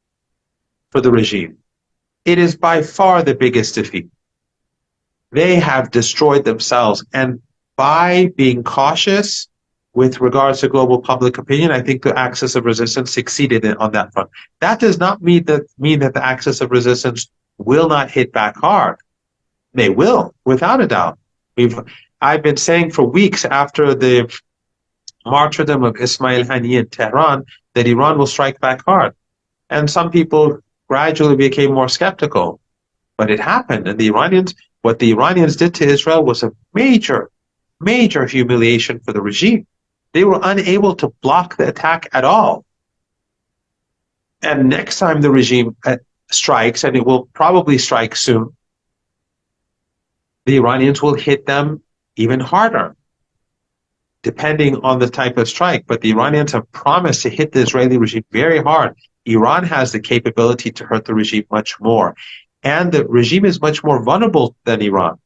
for the regime. It is by far the biggest defeat. They have destroyed themselves, and by being cautious with regards to global public opinion, I think the axis of resistance succeeded on that front. That does not mean that the axis of resistance will not hit back hard. They will, without a doubt. I've been saying for weeks after the martyrdom of Ismail Haniyeh in Tehran that Iran will strike back hard. And some people gradually became more skeptical. But it happened, and what the Iranians did to Israel was a major, major humiliation for the regime. They were unable to block the attack at all. And next time the regime strikes, and it will probably strike soon, the Iranians will hit them even harder, depending on the type of strike. But the Iranians have promised to hit the Israeli regime very hard. Iran has the capability to hurt the regime much more. And the regime is much more vulnerable than Iran.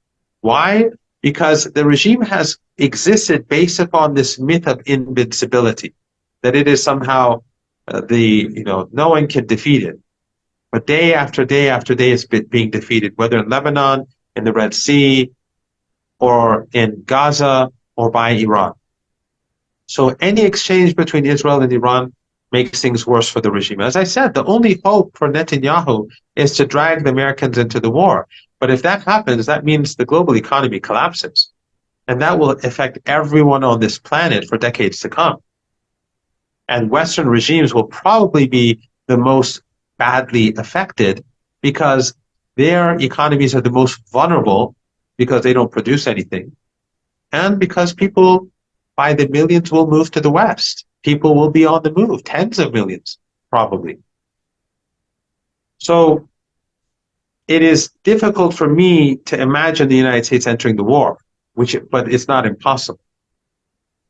Why? Because the regime has existed based upon this myth of invincibility, that it is somehow no one can defeat it. But day after day after day, it's being defeated, whether in Lebanon, in the Red Sea, or in Gaza, or by Iran. So any exchange between Israel and Iran makes things worse for the regime. As I said, the only hope for Netanyahu is to drag the Americans into the war. But if that happens, that means the global economy collapses. And that will affect everyone on this planet for decades to come. And Western regimes will probably be the most badly affected because their economies are the most vulnerable because they don't produce anything, and because people by the millions will move to the West. People will be on the move, tens of millions, probably. So it is difficult for me to imagine the United States entering the war, but it's not impossible.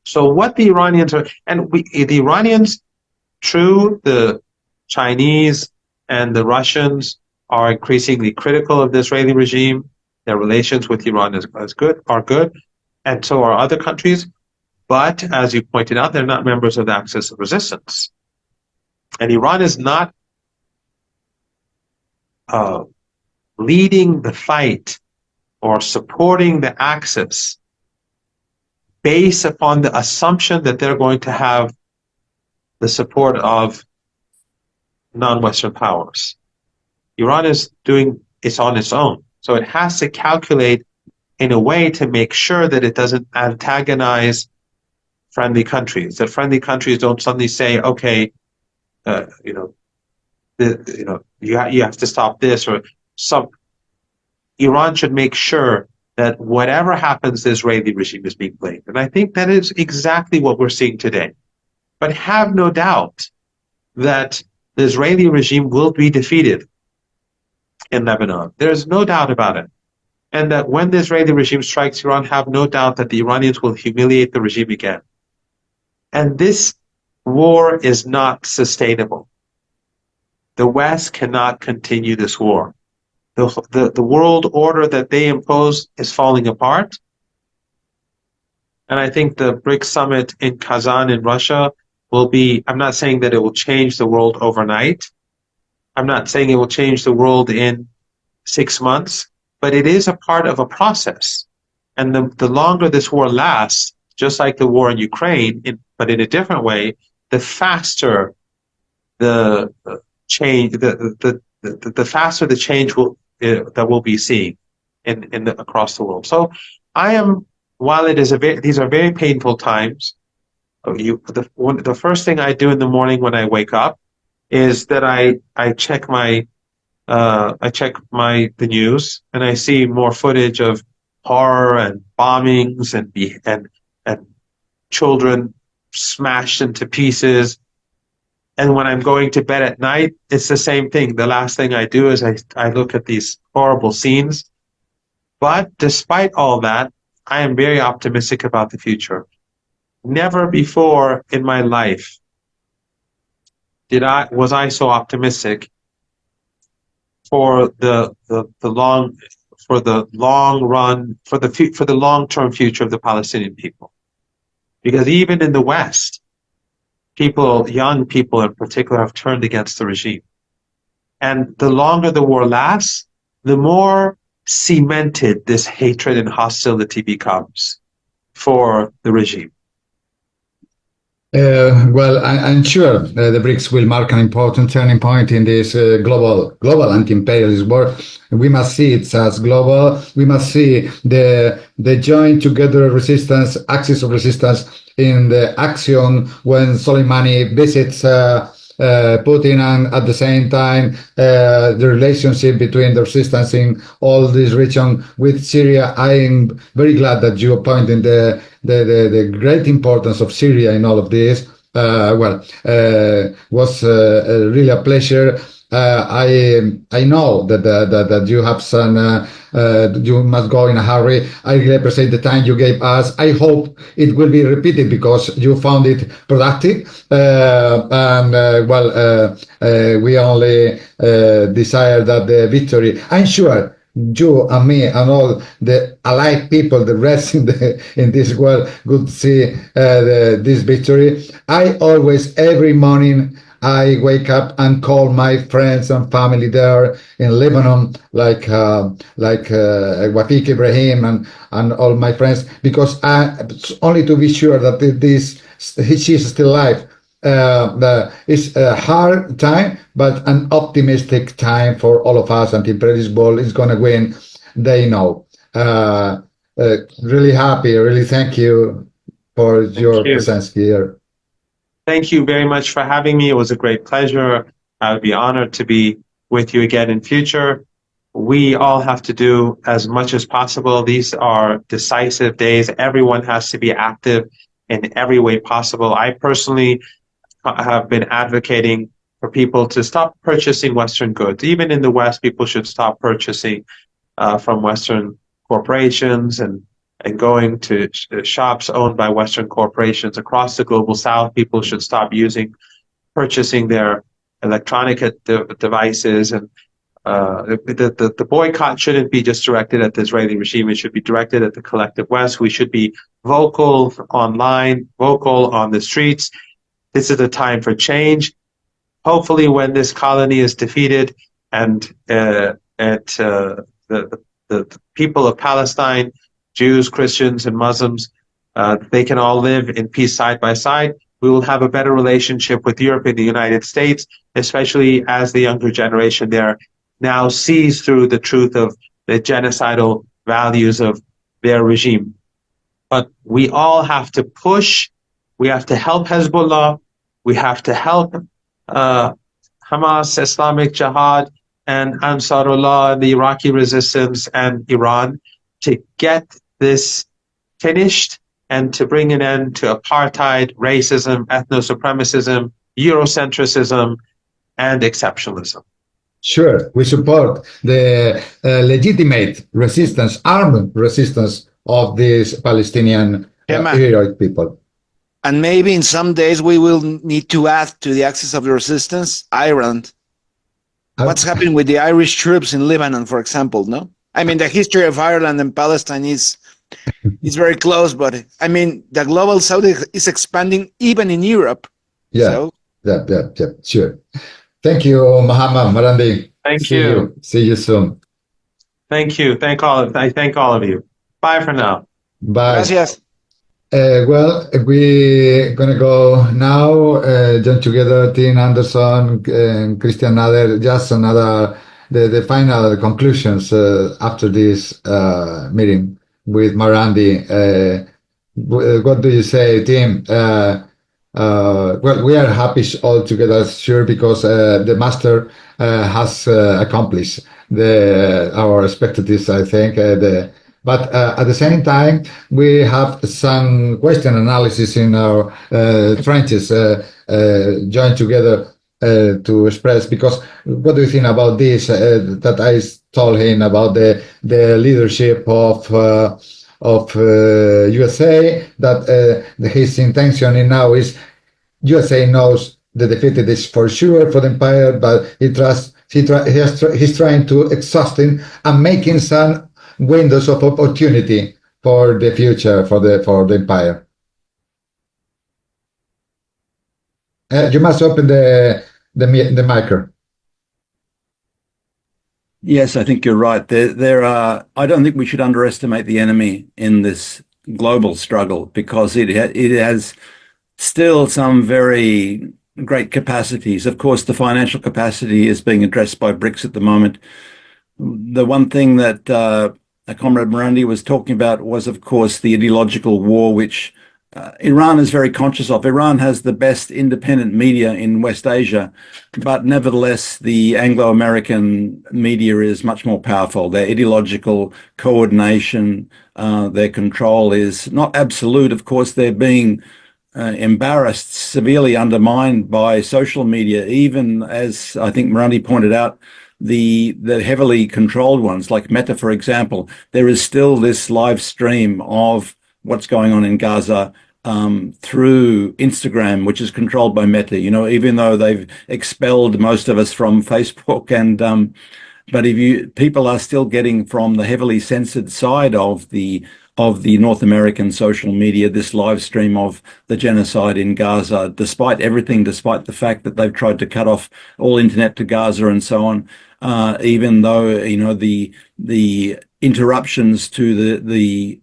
So what the Iranians are, the Iranians, true, the Chinese and the Russians are increasingly critical of the Israeli regime. Their relations with Iran are good, and so are other countries. But as you pointed out, they're not members of the Axis of Resistance. And Iran is not leading the fight or supporting the Axis based upon the assumption that they're going to have the support of non-Western powers. Iran is doing it on its own. So it has to calculate in a way to make sure that it doesn't antagonize friendly countries, that friendly countries don't suddenly say, okay, you have to stop this, or some. Iran should make sure that whatever happens, the Israeli regime is being blamed. And I think that is exactly what we're seeing today. But have no doubt that the Israeli regime will be defeated in Lebanon. There's no doubt about it. And that when the Israeli regime strikes Iran, have no doubt that the Iranians will humiliate the regime again. And this war is not sustainable. The West cannot continue this war. The world order that they impose is falling apart. And I think the BRICS summit in Kazan in Russia will be, I'm not saying that it will change the world overnight. I'm not saying it will change the world in 6 months, but it is a part of a process. And the longer this war lasts, just like the war in Ukraine, but in a different way, the faster the change, the faster the change that we'll be seeing across the world. So while these are very painful times, the first thing I do in the morning when I wake up is that I check the news, and I see more footage of horror and bombings and children smashed into pieces. And when I'm going to bed at night, it's the same thing. The last thing I do is I look at these horrible scenes. But despite all that, I am very optimistic about the future. Never before in my life was I so optimistic for the long-term future of the Palestinian people. Because even in the West, young people in particular, have turned against the regime. And the longer the war lasts, the more cemented this hatred and hostility becomes for the regime. Well, I'm sure the BRICS will mark an important turning point in this global anti-imperialist war. We must see it as global. We must see the joint together resistance, axis of resistance in the action when Soleimani visits Putin, and at the same time the relationship between the resistance in all this region with Syria. I am very glad that you are pointing the great importance of Syria in all of this. Was really a pleasure. I know that you have some. You must go in a hurry. I really appreciate the time you gave us. I hope it will be repeated because you found it productive. We only desire that the victory. I'm sure you and me and all the allied people, the rest in this world, would see this victory. I always, every morning, I wake up and call my friends and family there in Lebanon, like Wafik Ibrahim and all my friends, because only to be sure that she is still alive. It's a hard time, but an optimistic time for all of us. Anti-Imperialist Ball is going to win. They know. Really happy. Really thank you for your presence here. Thank you very much for having me. It was a great pleasure. I would be honored to be with you again in future. we all have to do as much as possible. These are decisive days. Everyone has to be active in every way possible. I personally have been advocating for people to stop purchasing Western goods. Even in the West, people should stop purchasing from Western corporations and going to shops owned by Western corporations across the global South. People should stop purchasing their electronic devices, and the boycott shouldn't be just directed at the Israeli regime. It should be directed at the collective West. We should be vocal online, vocal on the streets. This is a time for change. Hopefully, when this colony is defeated and the people of Palestine, Jews, Christians, and Muslims, they can all live in peace side by side. We will have a better relationship with Europe and the United States, especially as the younger generation there now sees through the truth of the genocidal values of their regime. But we all have to push. We have to help Hezbollah. We have to help Hamas, Islamic Jihad, and Ansarullah, the Iraqi resistance, and Iran to get this finished and to bring an end to apartheid, racism, ethno-supremacism, Eurocentrism, and exceptionalism. Sure, we support the legitimate resistance, armed resistance of these Palestinian heroic people. And maybe in some days we will need to add to the axis of the resistance, Ireland. What's happening with the Irish troops in Lebanon, for example, no? I mean, the history of Ireland and Palestine is very close, but I mean, the global South is expanding even in Europe. Yeah, so. Yeah, sure. Thank you, Mohammad, Marandi. Thank you. See you soon. Thank you. I thank all of you. Bye for now. Bye. Gracias. Well, we're going to go now, join together Tim Anderson and Christian Nader, just the final conclusions after this meeting with Marandi. What do you say, Tim? Well, we are happy all together, sure, because the master has accomplished our expectations, I think. But at the same time, we have some question analysis in our trenches joined together to express, because what do you think about this that I told him about the leadership of USA, that his intention now is USA knows the defeat is for sure for the empire, but he's trying to exhaust him and making some windows of opportunity for the future for the empire. You must open the micro. Yes, I think you're right. There are. I don't think we should underestimate the enemy in this global struggle, because it has still some very great capacities. Of course, the financial capacity is being addressed by BRICS at the moment. The one thing that Comrade Marandi was talking about was, of course, the ideological war, which Iran is very conscious of. Iran has the best independent media in West Asia, but nevertheless, the Anglo-American media is much more powerful. Their ideological coordination, their control is not absolute. Of course, they're being embarrassed, severely undermined by social media, even as I think Marandi pointed out, the heavily controlled ones, like Meta, for example. There is still this live stream of what's going on in Gaza through Instagram, which is controlled by Meta, even though they've expelled most of us from Facebook. And but people are still getting from the heavily censored side of the North American social media this live stream of the genocide in Gaza, despite everything, despite the fact that they've tried to cut off all internet to Gaza and so on. Even though the interruptions to the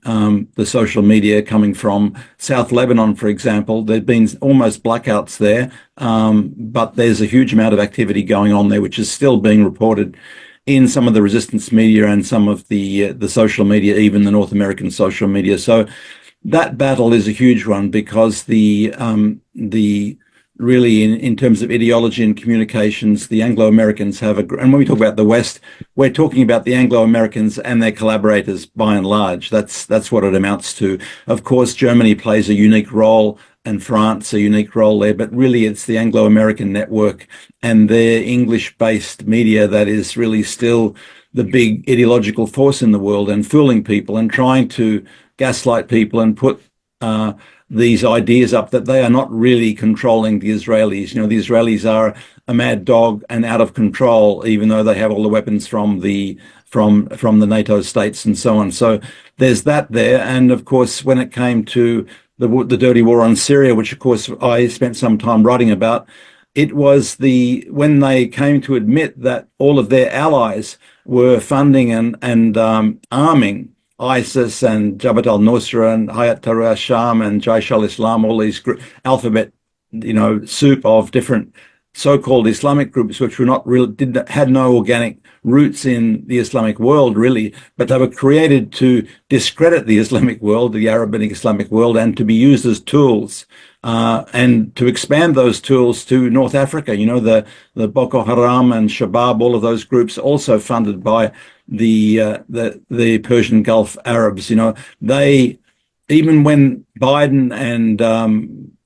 social media coming from South Lebanon, for example, there've been almost blackouts there, but there's a huge amount of activity going on there, which is still being reported in some of the resistance media and some of the social media, even the North American social media. So that battle is a huge one, because the really in terms of ideology and communications, the Anglo-Americans have and when we talk about the West, we're talking about the Anglo-Americans and their collaborators by and large. That's what it amounts to. Of course, Germany plays a unique role and France a unique role there, but really it's the Anglo-American network and their English-based media that is really still the big ideological force in the world, and fooling people and trying to gaslight people and put these ideas up that they are not really controlling the Israelis. You know, the Israelis are a mad dog and out of control, even though they have all the weapons from the NATO states and so on. So there's that there. And of course, when it came to the dirty war on Syria, which of course I spent some time writing about, it was when they came to admit that all of their allies were funding and arming ISIS and Jabhat al-Nusra and Hayat Tahrir al-Sham and Jaish al-Islam, all these alphabet, soup of different so-called Islamic groups, which were not real, had no organic roots in the Islamic world, really, but they were created to discredit the Islamic world, the Arab and Islamic world, and to be used as tools, and to expand those tools to North Africa. You know, the Boko Haram and Shabab, all of those groups also funded by the Persian Gulf Arabs. You know, they, even when Biden and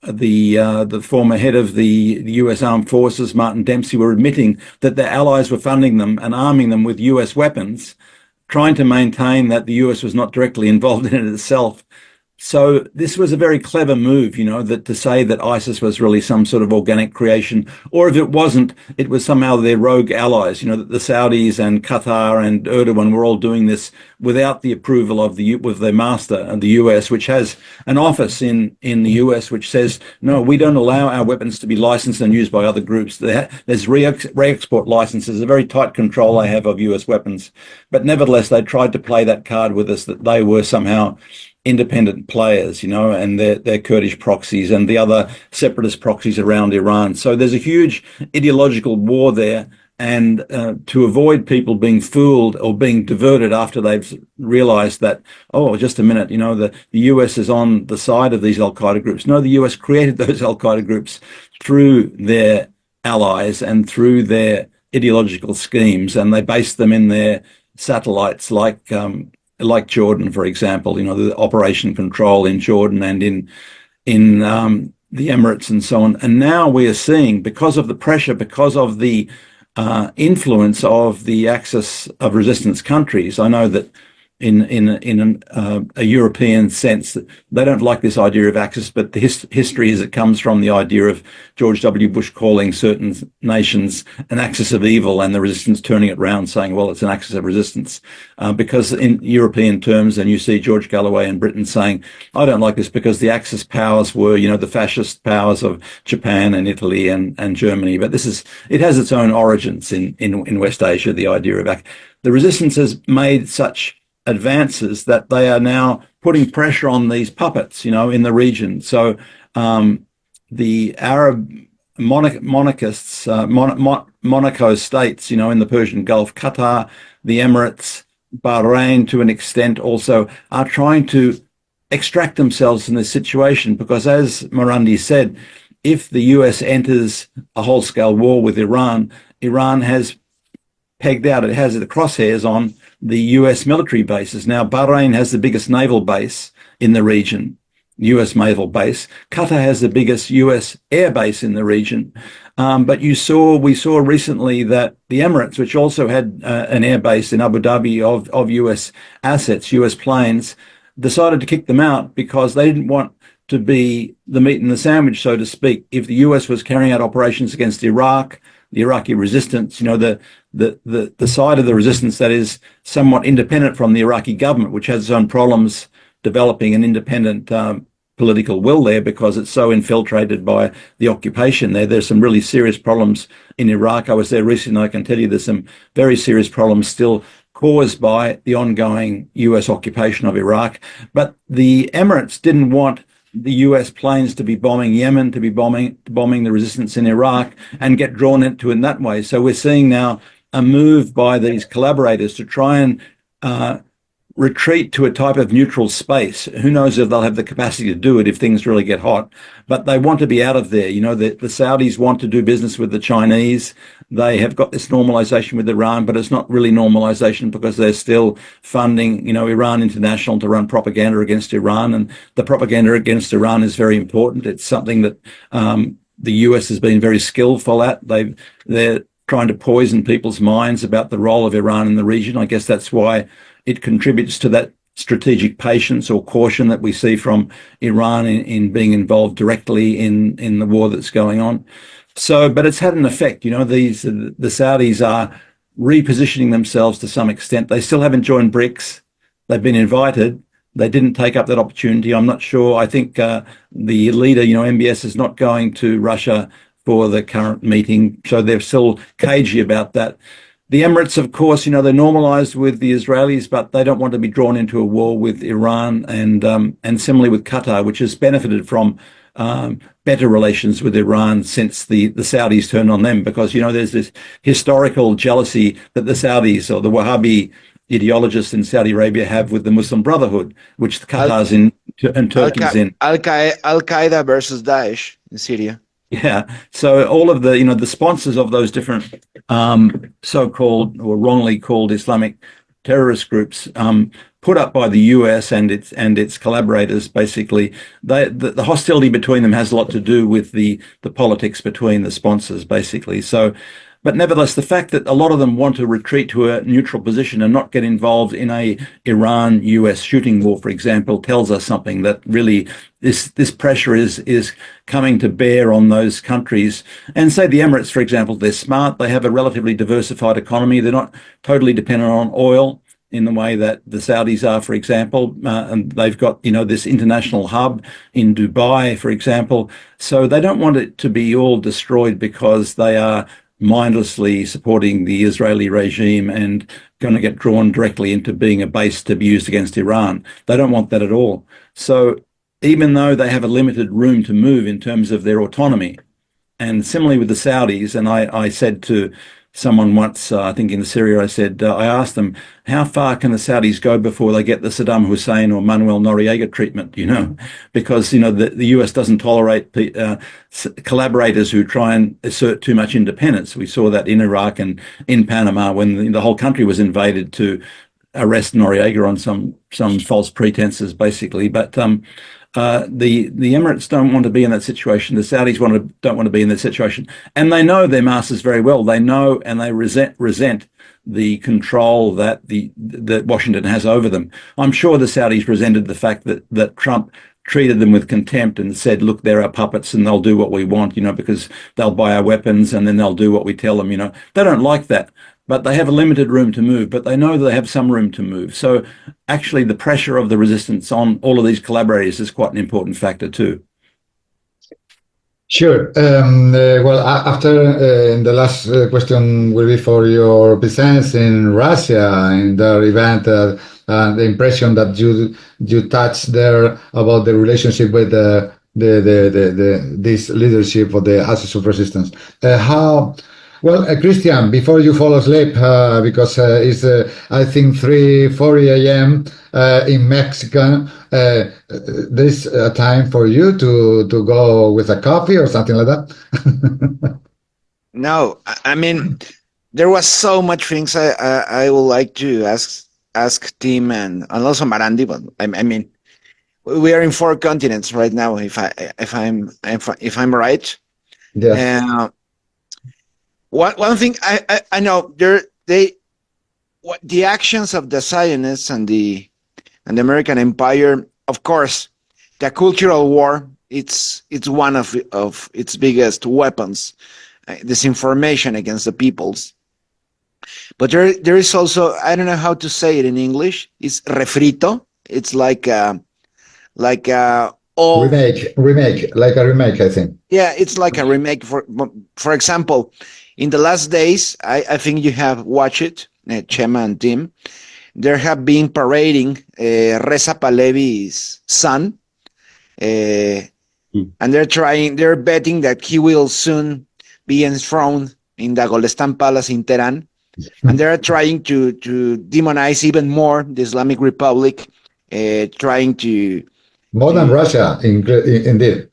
the former head of the U.S. Armed Forces, Martin Dempsey, were admitting that their allies were funding them and arming them with U.S. weapons, trying to maintain that the U.S. was not directly involved in it itself. So this was a very clever move, that to say that ISIS was really some sort of organic creation, or if it wasn't, it was somehow their rogue allies, that the Saudis and Qatar and Erdogan were all doing this without the approval of their master, the US, which has an office in the US which says, no, we don't allow our weapons to be licensed and used by other groups. There's re-export licenses, a very tight control they have of US weapons. But nevertheless, they tried to play that card with us that they were somehow independent players, and their Kurdish proxies and the other separatist proxies around Iran. So there's a huge ideological war there. And to avoid people being fooled or being diverted after they've realized that, oh, just a minute, the US is on the side of these al-Qaeda groups. No, the US created those al-Qaeda groups through their allies and through their ideological schemes, and they based them in their satellites like Jordan, for example, the operation control in Jordan and in the Emirates and so on. And now we are seeing, because of the pressure, because of the influence of the axis of resistance countries, I know that in a European sense, that they don't like this idea of axis, but the history is it comes from the idea of George W. Bush calling certain nations an axis of evil, and the resistance turning it round, saying, well, it's an axis of resistance, because in European terms, and you see George Galloway in Britain saying, I don't like this because the axis powers were, the fascist powers of Japan and Italy and Germany. But it has its own origins in West Asia, the idea of the resistance has made such advances that they are now putting pressure on these puppets, in the region. So the Arab monarchists, Monaco states, in the Persian Gulf, Qatar, the Emirates, Bahrain to an extent also, are trying to extract themselves from this situation, because as Marandi said, if the US enters a whole-scale war with Iran, Iran has pegged out, it has the crosshairs on the US military bases. Now, Bahrain has the biggest naval base in the region, US naval base. Qatar has the biggest US air base in the region. But we saw recently that the Emirates, which also had an air base in Abu Dhabi of US assets, US planes, decided to kick them out because they didn't want to be the meat in the sandwich, so to speak. If the US was carrying out operations against Iraq, the Iraqi resistance, the side of the resistance that is somewhat independent from the Iraqi government, which has its own problems developing an independent political will there because it's so infiltrated by the occupation there. There's some really serious problems in Iraq. I was there recently. I can tell you there's some very serious problems still caused by the ongoing US occupation of Iraq. But the Emirates didn't want the US planes to be bombing Yemen, to be bombing the resistance in Iraq, and get drawn into it in that way. So we're seeing now a move by these collaborators to try and retreat to a type of neutral space. Who knows if they'll have the capacity to do it if things really get hot, but they want to be out of there. You know, the Saudis want to do business with the Chinese. They have got this normalization with Iran, but it's not really normalization because they're still funding, you know, Iran International to run propaganda against Iran. And the propaganda against Iran is very important. It's something that the US has been very skillful at. They're trying to poison people's minds about the role of Iran in the region. I guess that's why it contributes to that strategic patience or caution that we see from Iran in being involved directly in the war that's going on. So, but it's had an effect. You know, the Saudis are repositioning themselves to some extent. They still haven't joined BRICS. They've been invited. They didn't take up that opportunity. I'm not sure. I think the leader, you know, MBS is not going to Russia for the current meeting. So they're still cagey about that. The Emirates, of course, you know, they're normalized with the Israelis, but they don't want to be drawn into a war with Iran, and similarly with Qatar, which has benefited from better relations with Iran since the Saudis turned on them, because, you know, there's this historical jealousy that the Saudis or the Wahhabi ideologists in Saudi Arabia have with the Muslim Brotherhood, which Qatar's in and Turkey's in. Al-Qaeda versus Daesh in Syria. Yeah. So all of the, you know, the sponsors of those different so-called or wrongly called Islamic terrorist groups put up by the US and its collaborators, basically, the hostility between them has a lot to do with the politics between the sponsors, basically. So, but nevertheless, the fact that a lot of them want to retreat to a neutral position and not get involved in a Iran-US shooting war, for example, tells us something, that really this pressure is coming to bear on those countries. And say the Emirates, for example, they're smart. They have a relatively diversified economy. They're not totally dependent on oil in the way that the Saudis are, for example, and they've got, you know, this international hub in Dubai, for example. So they don't want it to be all destroyed because they are mindlessly supporting the Israeli regime and going to get drawn directly into being a base to be used against Iran. They don't want that at all. So even though they have a limited room to move in terms of their autonomy, and similarly with the Saudis, and I said to someone once, I think in Syria, I asked them, how far can the Saudis go before they get the Saddam Hussein or Manuel Noriega treatment, you know? Because, you know, the US doesn't tolerate collaborators who try and assert too much independence. We saw that in Iraq and in Panama when the whole country was invaded to arrest Noriega on some false pretenses, basically. But the Emirates don't want to be in that situation. The Saudis don't want to be in that situation, and they know their masters very well. They know and they resent the control that that Washington has over them. I'm sure the Saudis resented the fact that Trump treated them with contempt and said, look, they're our puppets and they'll do what we want, you know, because they'll buy our weapons and then they'll do what we tell them, you know. They don't like that. But they have a limited room to move, but they know they have some room to move. So actually the pressure of the resistance on all of these collaborators is quite an important factor too. Sure. Well, after the last question will be for your presence in Russia in the event, the impression that you touched there about the relationship with this leadership of the Axis of Resistance. Well, Christian, before you fall asleep, because it's, I think, 3:40 a.m. In Mexico, there's a time for you to go with a coffee or something like that? No, I mean, there was so much things I would like to ask Tim and also Marandi, but I mean, we are in 4 continents right now, if I'm right. Yes. One thing I know, the actions of the Zionists and the American Empire, of course, the cultural war, it's one of its biggest weapons, disinformation against the peoples. But there is also, I don't know how to say it in English, it's refrito. It's like remake, like a remake, I think. Yeah, it's like a remake. For example, in the last days, I think you have watched it, Txema and Tim. There have been parading Reza Pahlavi's son, and they're betting that he will soon be enthroned in the Golestan Palace in Tehran. and they're trying to demonize even more the Islamic Republic, trying to More than Russia, indeed.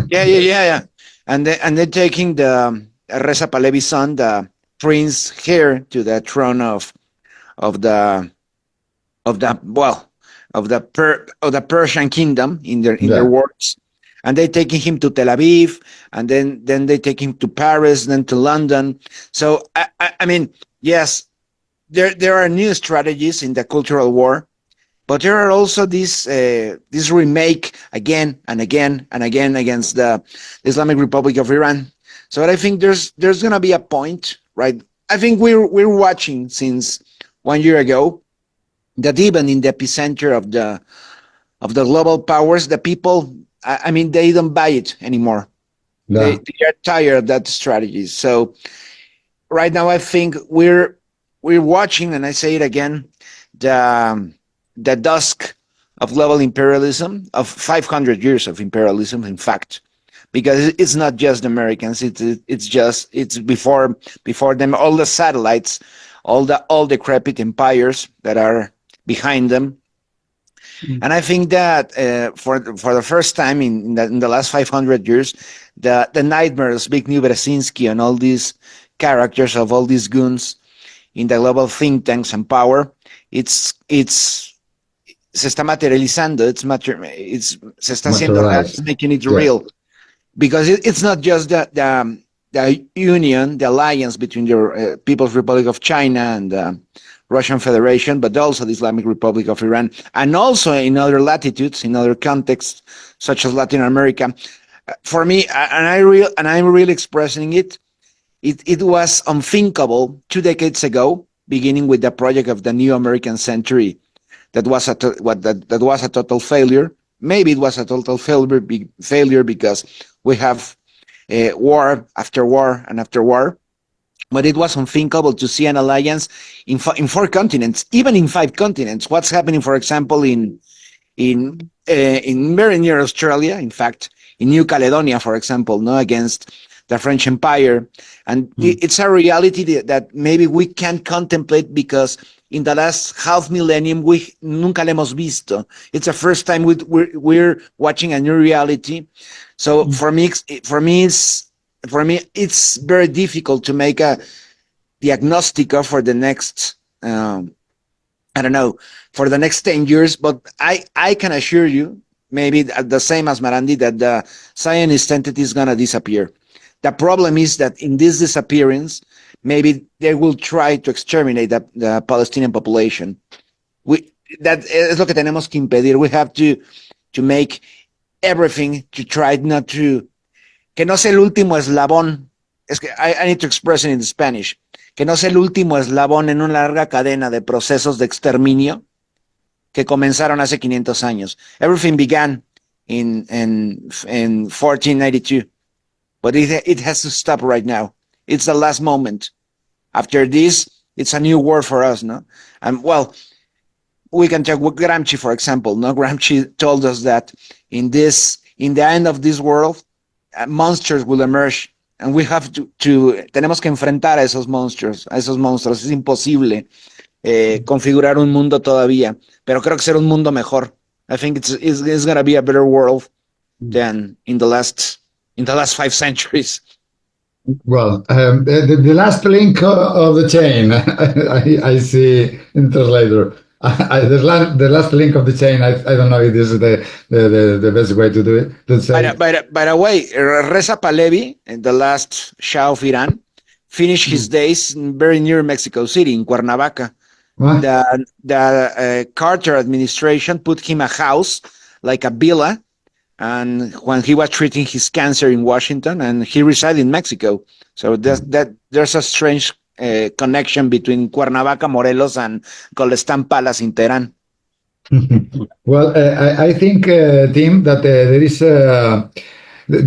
yeah, and they're taking the Reza Pahlavi's son, the prince heir to the throne of the well of the Persian kingdom in their words, and they taking him to Tel Aviv, and then they take him to Paris, then to London. So I mean, yes, there are new strategies in the cultural war, but there are also this remake again and again and again against the Islamic Republic of Iran. So I think there's going to be a point, right? I think we're watching since 1 year ago that even in the epicenter of the global powers, the people, I mean, they don't buy it anymore. No. They are tired of that strategy. So right now, I think we're watching, and I say it again, the dusk of global imperialism, of 500 years of imperialism, in fact, because it's not just Americans. It's before them, all the satellites, all decrepit empires that are behind them. And I think that for the first time in the last 500 years, the nightmares, Zbigniew Brzezinski and all these characters of all these goons in the global think tanks and power, se está materializando. Se está haciendo real, it's making it real, because it's not just the union, the alliance between the People's Republic of China and the Russian Federation, but also the Islamic Republic of Iran, and also in other latitudes, in other contexts, such as Latin America. For me, and I'm really expressing it, it was unthinkable 2 decades ago, beginning with the project of the New American Century, that was a total failure. Maybe it was a total failure because we have war after war and after war. But it was unthinkable to see an alliance in 4 continents, even in 5 continents. What's happening, for example, in very near Australia, in fact, in New Caledonia, for example, no, against the French Empire. And it's a reality that maybe we can't contemplate because in the last half millennium, we nunca le hemos visto. It's the first time we're watching a new reality. So for me, it's very difficult to make a diagnostic for the next, for the next 10 years. But I can assure you, maybe the same as Marandi, that the Zionist entity is going to disappear. The problem is that in this disappearance, maybe they will try to exterminate the Palestinian population. That es lo que tenemos que impedir. We have to make everything to try not to, que no sea el último eslabón. Es que I need to express it in Spanish. Que no sea el último eslabón en una larga cadena de procesos de exterminio que comenzaron hace 500 años. Everything began in 1492. But it has to stop right now. It's the last moment. After this, it's a new war for us, no? And well, we can take Gramsci, for example. No, Gramsci told us that in the end of this world, monsters will emerge, and we have tenemos que enfrentar a esos monstruos. Es imposible configurar un mundo todavía, pero creo que será un mundo mejor. I think it's going to be a better world than in the last 5 centuries. Well, the last link of the chain, I see in translator. The last link of the chain, I don't know if this is the best way to do it. To say. By the way, Reza Pahlavi, the last Shah of Iran, finished his days very near Mexico City, in Cuernavaca. What? The Carter administration put him a house, like a villa, and when he was treating his cancer in Washington, and he resided in Mexico. So there's a strange connection between Cuernavaca, Morelos, and Golestan Palace in Tehran. Well, I think, Tim, that there is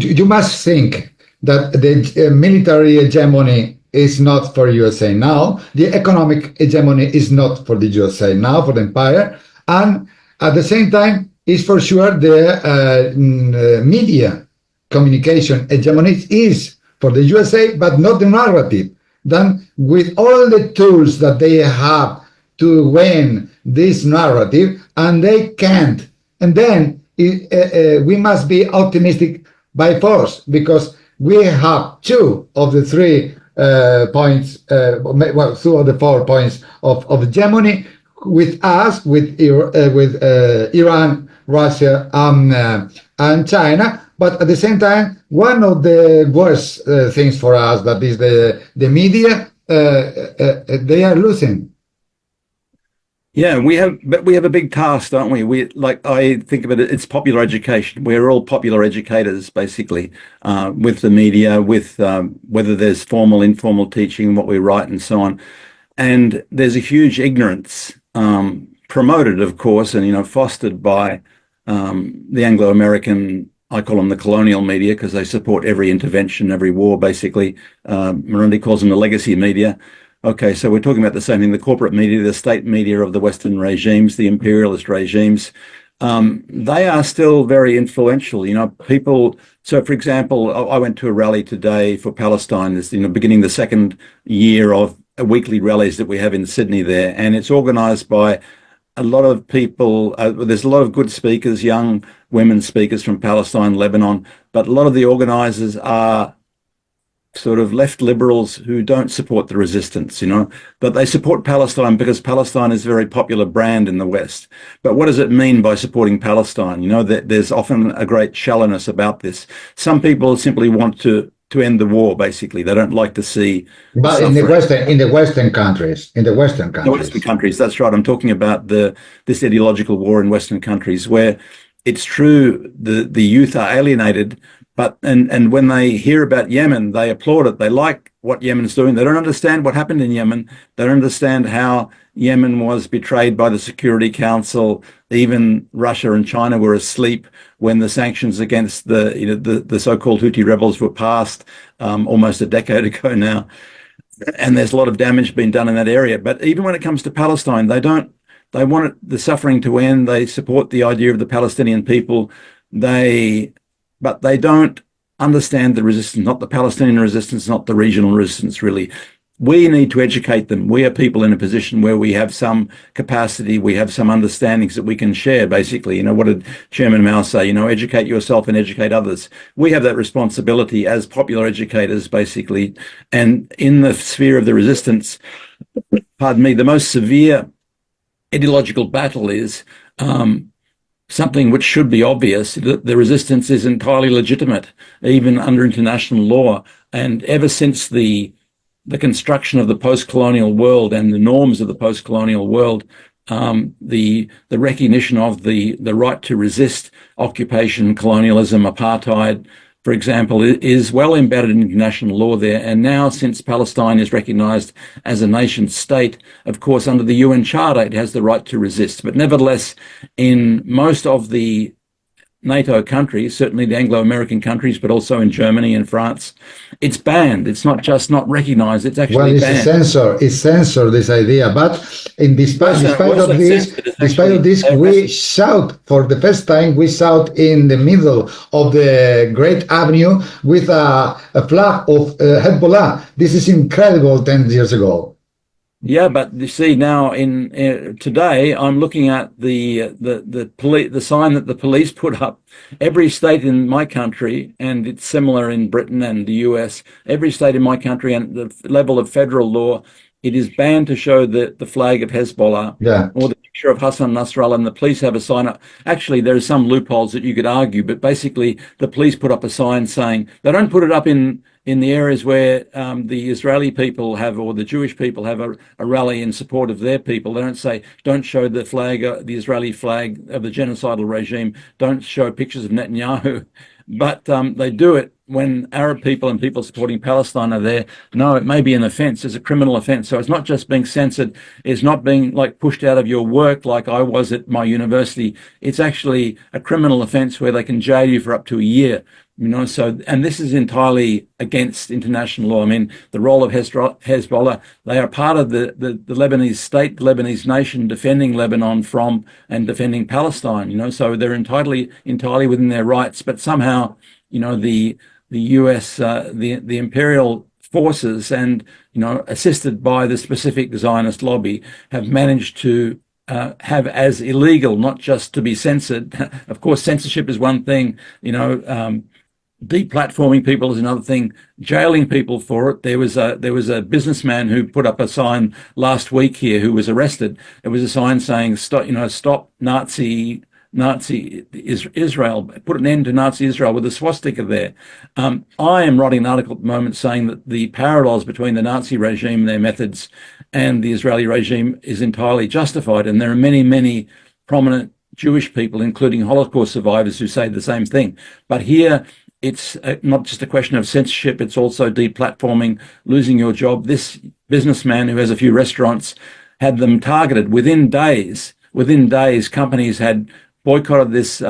you must think that the military hegemony is not for USA now. The economic hegemony is not for the USA now, for the empire. And at the same time, is for sure the media communication hegemony is for the USA, but not the narrative. then with all the tools that they have to win this narrative, and they can't. And then we must be optimistic by force, because we have two of the three points, well, two of the 4 points of hegemony with us, with Iran, Russia, and China. But at the same time, one of the worst things for us, that is the media, they are losing. Yeah, we have a big task, don't we? I think of it, it's popular education. We're all popular educators, basically, with the media, with whether there's formal, informal teaching, what we write, and so on. And there's a huge ignorance, promoted, of course, and fostered by the Anglo-American. I call them the colonial media because they support every intervention, every war, basically. Marandi calls them the legacy media. Okay, so we're talking about the same thing, the corporate media, the state media of the Western regimes, the imperialist regimes. They are still very influential. People, so for example, I went to a rally today for Palestine, this, beginning the second year of weekly rallies that we have in Sydney there, and it's organized by a lot of people. There's a lot of good speakers, young women speakers from Palestine, Lebanon, but a lot of the organizers are sort of left liberals who don't support the resistance, but they support Palestine because Palestine is a very popular brand in the West. But what does it mean by supporting Palestine? That there's often a great shallowness about this. Some people simply want to end the war, basically. They don't like to see. But in the Western countries, the Western countries, that's right. I'm talking about this ideological war in Western countries where it's true the youth are alienated. But and when they hear about Yemen, they applaud it. They like what Yemen's doing. They don't understand what happened in Yemen. They don't understand how Yemen was betrayed by the Security Council. Even Russia and China were asleep when the sanctions against the so-called Houthi rebels were passed almost a decade ago now. And there's a lot of damage being done in that area. But even when it comes to Palestine, they want the suffering to end. They support the idea of the Palestinian people. But they don't understand the resistance, not the Palestinian resistance, not the regional resistance, really. We need to educate them. We are people in a position where we have some capacity, we have some understandings that we can share, basically. What did Chairman Mao say? Educate yourself and educate others. We have that responsibility as popular educators, basically. And in the sphere of the resistance, pardon me, the most severe ideological battle is something which should be obvious, that the resistance is entirely legitimate, even under international law. And ever since the construction of the post-colonial world and the norms of the post-colonial world, the recognition of the right to resist occupation, colonialism, apartheid, for example, is well embedded in international law there. And now, since Palestine is recognized as a nation state, of course, under the UN Charter, it has the right to resist. But nevertheless, in most of the NATO countries, certainly the Anglo-American countries, but also in Germany and France, it's banned. It's not just not recognized, it's actually banned. It's censored, this idea. But despite of this, we shout, for the first time, we shout in the middle of the Great Avenue with a flag of Hezbollah. This is incredible 10 years ago. Yeah, but you see now today, I'm looking at the sign that the police put up. Every state in my country, and it's similar in Britain and the US, every state in my country and the level of federal law, it is banned to show the flag of Hezbollah or the picture of Hassan Nasrallah, and the police have a sign up. Actually, there are some loopholes that you could argue, but basically the police put up a sign saying, they don't put it up in the areas where the Israeli people have, or the Jewish people have a rally in support of their people. They don't say, don't show the flag, the Israeli flag of the genocidal regime, don't show pictures of Netanyahu. But they do it when Arab people and people supporting Palestine are there. No, it may be an offence, it's a criminal offence. So it's not just being censored, it's not being like pushed out of your work like I was at my university. It's actually a criminal offence where they can jail you for up to a year. So, and this is entirely against international law. I mean, the role of Hezbollah, they are part of the Lebanese state, the Lebanese nation, defending Lebanon from and defending Palestine, so they're entirely within their rights. But somehow, the US, the imperial forces and, assisted by the specific Zionist lobby, have managed to have as illegal, not just to be censored. Of course, censorship is one thing, deplatforming people is another thing, jailing people for it. There was a businessman who put up a sign last week here who was arrested. It was a sign saying, stop Nazi Israel, put an end to Nazi Israel, with a swastika there. I am writing an article at the moment saying that the parallels between the Nazi regime and their methods and the Israeli regime is entirely justified. And there are many, many prominent Jewish people, including Holocaust survivors, who say the same thing. But here, it's not just a question of censorship, it's also deplatforming, losing your job. This businessman who has a few restaurants had them targeted within days. Within days, companies had boycotted this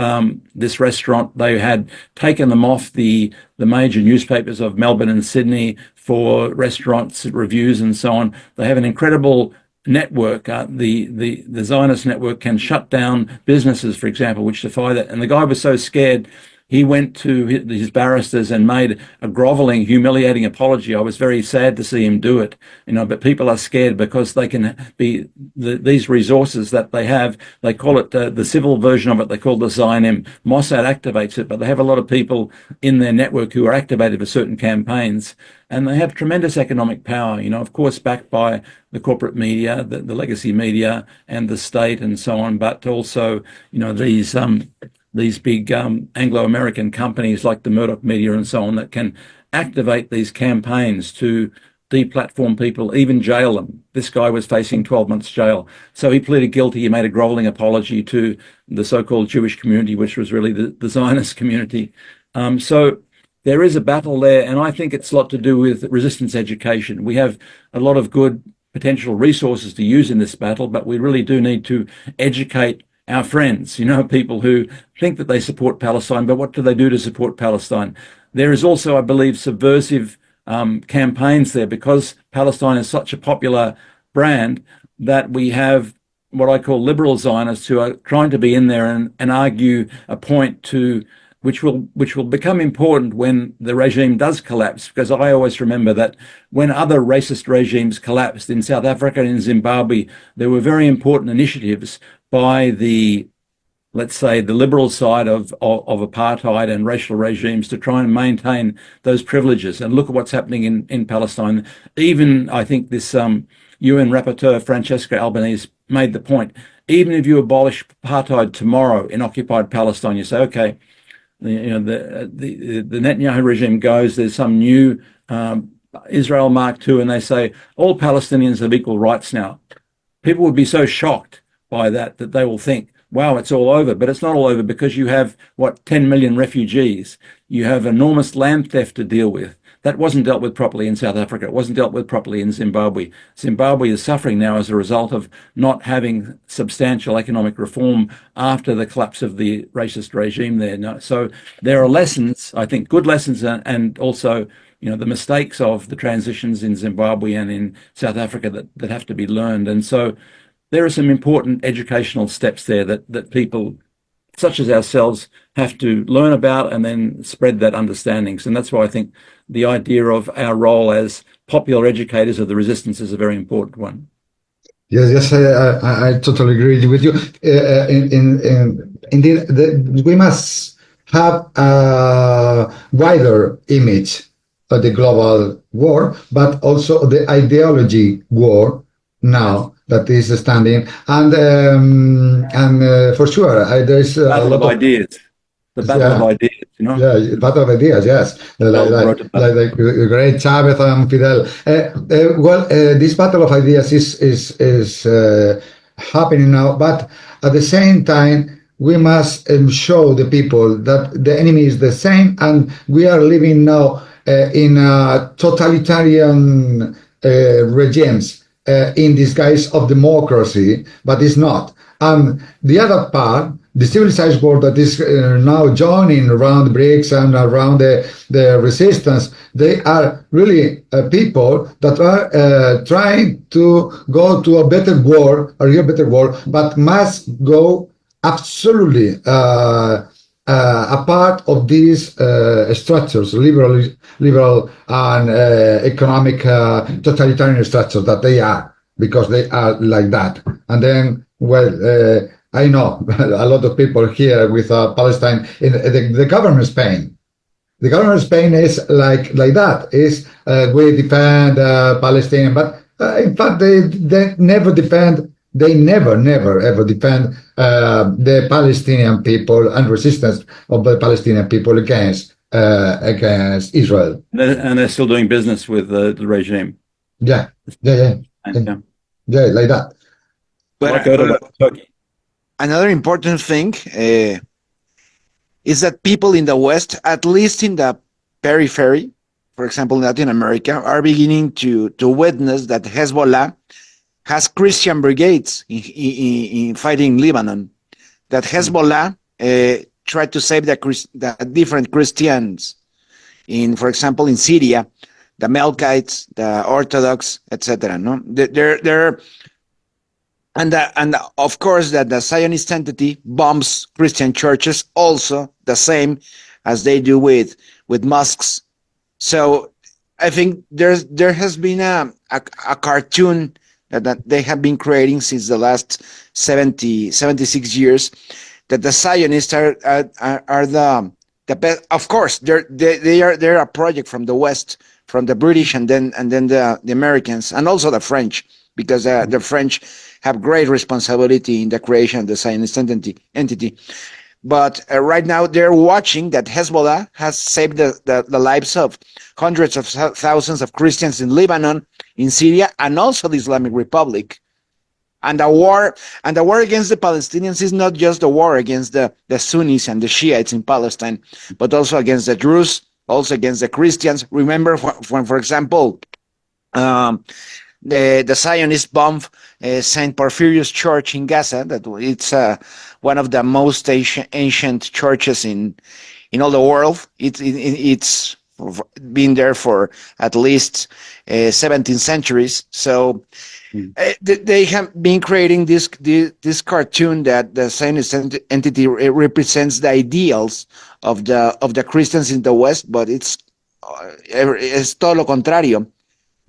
restaurant. They had taken them off the major newspapers of Melbourne and Sydney for restaurants reviews and so on. They have an incredible network. The Zionist network can shut down businesses, for example, which defy that. And the guy was so scared, he went to his barristers and made a groveling, humiliating apology. I was very sad to see him do it, but people are scared because they can be these resources that they have. They call it the civil version of it. They call it the Zionim. Mossad activates it, but they have a lot of people in their network who are activated for certain campaigns, and they have tremendous economic power, of course, backed by the corporate media, the legacy media and the state and so on, but also, these big Anglo-American companies like the Murdoch media and so on that can activate these campaigns to deplatform people, even jail them. This guy was facing 12 months jail. So he pleaded guilty. He made a groveling apology to the so-called Jewish community, which was really the Zionist community. So there is a battle there, and I think it's a lot to do with resistance education. We have a lot of good potential resources to use in this battle, but we really do need to educate our friends, people who think that they support Palestine, but what do they do to support Palestine? There is also, I believe, subversive campaigns there, because Palestine is such a popular brand, that we have what I call liberal Zionists who are trying to be in there and argue a point which will become important when the regime does collapse, because I always remember that when other racist regimes collapsed in South Africa and in Zimbabwe, there were very important initiatives by let's say, the liberal side of apartheid and racial regimes to try and maintain those privileges. And look at what's happening in Palestine. Even, I think, this UN rapporteur, Francesca Albanese, made the point, even if you abolish apartheid tomorrow in occupied Palestine, you say, okay, the Netanyahu regime goes, there's some new Israel Mark II, and they say all Palestinians have equal rights now. People would be so shocked by that they will think, wow, it's all over. But it's not all over, because you have, 10 million refugees. You have enormous land theft to deal with. That wasn't dealt with properly in South Africa. It wasn't dealt with properly in Zimbabwe. Zimbabwe is suffering now as a result of not having substantial economic reform after the collapse of the racist regime there. So there are lessons, I think, good lessons, and also, the mistakes of the transitions in Zimbabwe and in South Africa that have to be learned. And so there are some important educational steps there that people such as ourselves have to learn about and then spread that understanding. And that's why I think the idea of our role as popular educators of the resistance is a very important one. Yes, I totally agree with you. Indeed, we must have a wider image of the global war, but also the ideology war now that is standing, and for sure there's a battle lot of ideas. The battle of ideas, Yeah, battle of ideas, yes. Like great Chavez and Fidel. This battle of ideas is happening now, but at the same time, we must show the people that the enemy is the same, and we are living now in totalitarian regimes. In disguise of democracy, but it's not. And the other part, the civilized world that is now joining around BRICS and around the resistance, they are really people that are trying to go to a better world, a real better world, but must go absolutely a part of these structures, liberal and economic totalitarian structures that they are, because they are like that. And then, well, I know a lot of people here with Palestine in the government of Spain. The government of Spain is like that. Is we defend Palestinian, but in fact they never defend. They never ever defend the Palestinian people and resistance of the Palestinian people against Israel. And they're still doing business with the regime. Yeah, like that. But Turkey. Another important thing is that people in the West, at least in the periphery, for example, in Latin America, are beginning to witness that Hezbollah has Christian brigades in fighting Lebanon. That Hezbollah tried to save the different Christians for example, in Syria, the Melkites, the Orthodox, etc. No, and of course that the Zionist entity bombs Christian churches, also the same as they do with mosques. So I think there has been a cartoon that they have been creating since the last 76 years, that the Zionists are the best. Of course, they're a project from the West, from the British, and then the Americans, and also the French, because the French have great responsibility in the creation of the Zionist entity. But right now they're watching that Hezbollah has saved the lives of hundreds of thousands of Christians in Lebanon, in Syria, and also the Islamic Republic. And the war against the Palestinians is not just a war against the Sunnis and the Shiites in Palestine, but also against the Druze, also against the Christians. Remember when, for example, the Zionists bombed St. Porphyrius Church in Gaza, that it's one of the most ancient churches in all the world. It's been there for at least 17 centuries. So they have been creating this cartoon that the Zionist entity represents the ideals of the Christians in the West, but it's todo lo contrario.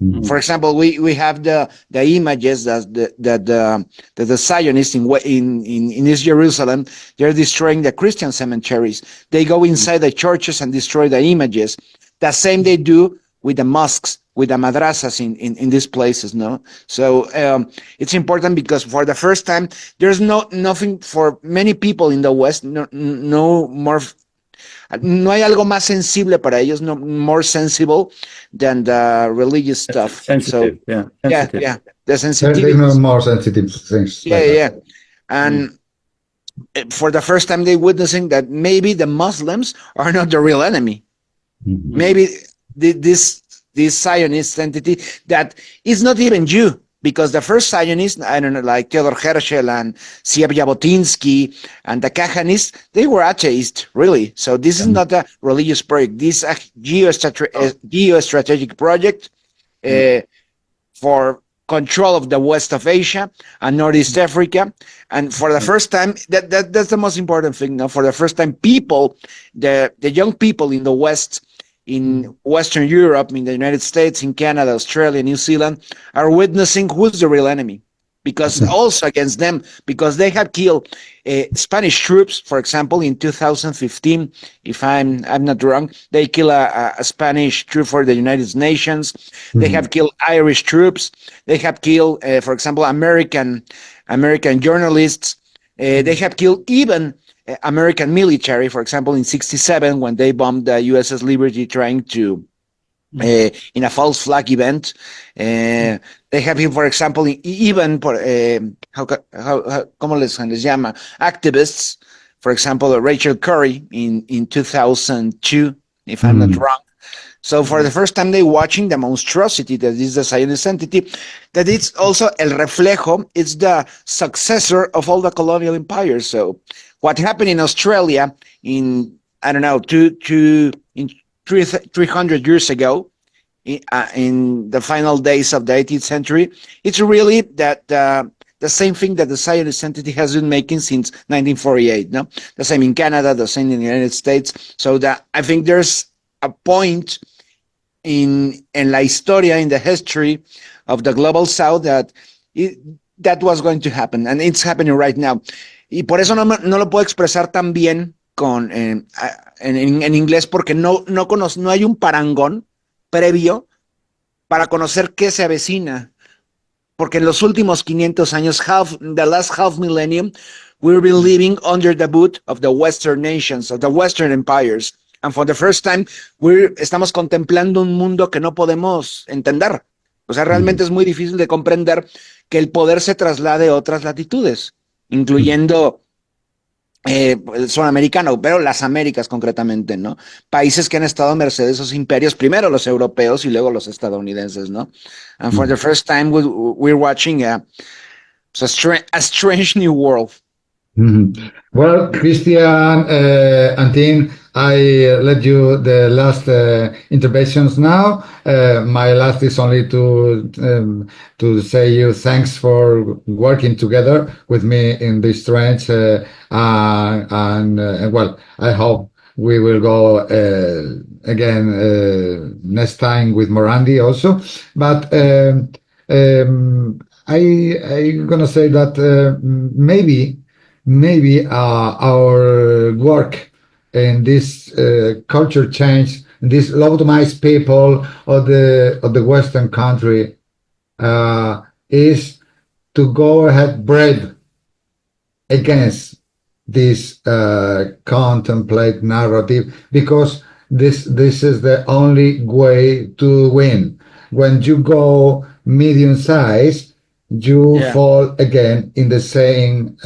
Mm-hmm. For example, we have the images that the Zionists in East Jerusalem, they're destroying the Christian cemeteries. They go inside the churches and destroy the images. The same they do with the mosques, with the madrasas in these places, no? So it's important because for the first time, there's nothing for many people in the West, no hay algo más sensible para ellos, no more sensible than the religious stuff. Sensitive, so, yeah, the sensitivity. There's no more sensitive things. Yeah. And for the first time, they're witnessing that maybe the Muslims are not the real enemy. Mm-hmm. Maybe this Zionist entity that is not even Jew, because the first Zionists, I don't know, like Theodor Herzl and Zev Jabotinsky and the Kahanists, they were atheists, really. So this is not a religious project. This is a geostrategic project for control of the west of Asia and Northeast Africa. And for the first time, that's the most important thing. Now, for the first time, people, the young people in the West, in Western Europe, in the United States, in Canada, Australia, New Zealand, are witnessing who's the real enemy. Because also against them, because they have killed Spanish troops, for example, in 2015, if I'm not wrong, they killed a Spanish troop for the United Nations. Mm-hmm. They have killed Irish troops. They have killed, for example, American journalists. They have killed even American military, for example, in 1967, when they bombed the USS Liberty trying to, in a false flag event. They have him, for example, even, ¿cómo les llama? Activists, for example, Rachel Curry in 2002, if I'm not wrong. So for the first time, they're watching the monstrosity that is the Zionist entity, that it's also el reflejo, it's the successor of all the colonial empires. So what happened in Australia in, I don't know, 300 years ago, in the final days of the 18th century, it's really that the same thing that the Zionist entity has been making since 1948. No, the same in Canada, the same in the United States. So that I think there's a point in la historia, in the history of the global South, that that was going to happen, and it's happening right now. Y por eso no lo puedo expresar tan bien en inglés, porque no hay un parangón previo para conocer qué se avecina. Porque en los últimos 500 años, the last half millennium, we've been living under the boot of the Western nations, of the Western empires. And for the first time, estamos contemplando un mundo que no podemos entender. O sea, realmente es muy difícil de comprender que el poder se traslade a otras latitudes, incluyendo el sudamericano, pero las Américas concretamente, ¿no? Países que han estado a merced de esos imperios, primero los europeos y luego los estadounidenses, ¿no? And for the first time, we're watching a strange new world. Well, Christian and Tim, I let you the last interventions now. My last is only to say you thanks for working together with me in this trench, and well, I hope we will go again next time with Marandi also. But I'm gonna say that maybe our work in this culture change, this lobotomized people of the Western country, is to go ahead bread against this contemplate narrative, because this is the only way to win. When you go medium size, you fall again in the same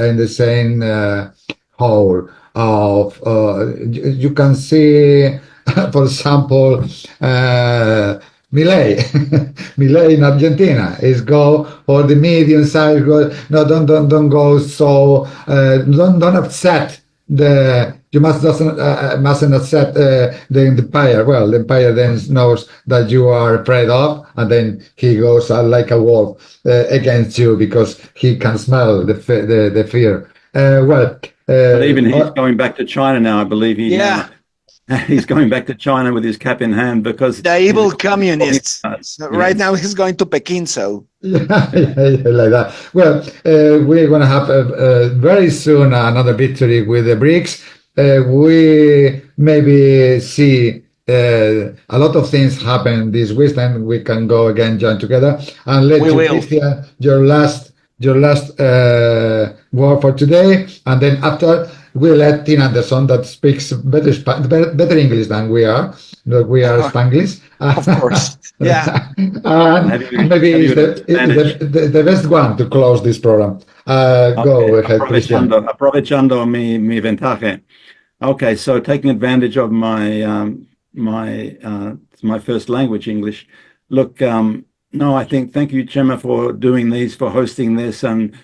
hole of you can see for example Milei Milei in Argentina is go for the medium size. No, don't go so don't upset you mustn't upset the empire. Well, the empire then knows that you are afraid of, and then he goes like a wolf against you because he can smell the fear. But even he's going back to China now, I believe. He's going back to China with his cap in hand because the evil communists. Right now he's going to Peking, so like that. Well, we're going to have very soon another victory with the BRICS. We maybe see a lot of things happen this week, and we can go again join together. And let you, Christian, your last word for today, and then after we'll let Tin Anderson, that speaks better English than we are. We are Spanglish, of course. Yeah, and maybe it's the best one to close this program. Go ahead, Christian. Aprovechando mi ventaja. Okay, so taking advantage of my my first language, English. Look, no, I think thank you, Txema, for doing these, for hosting this, and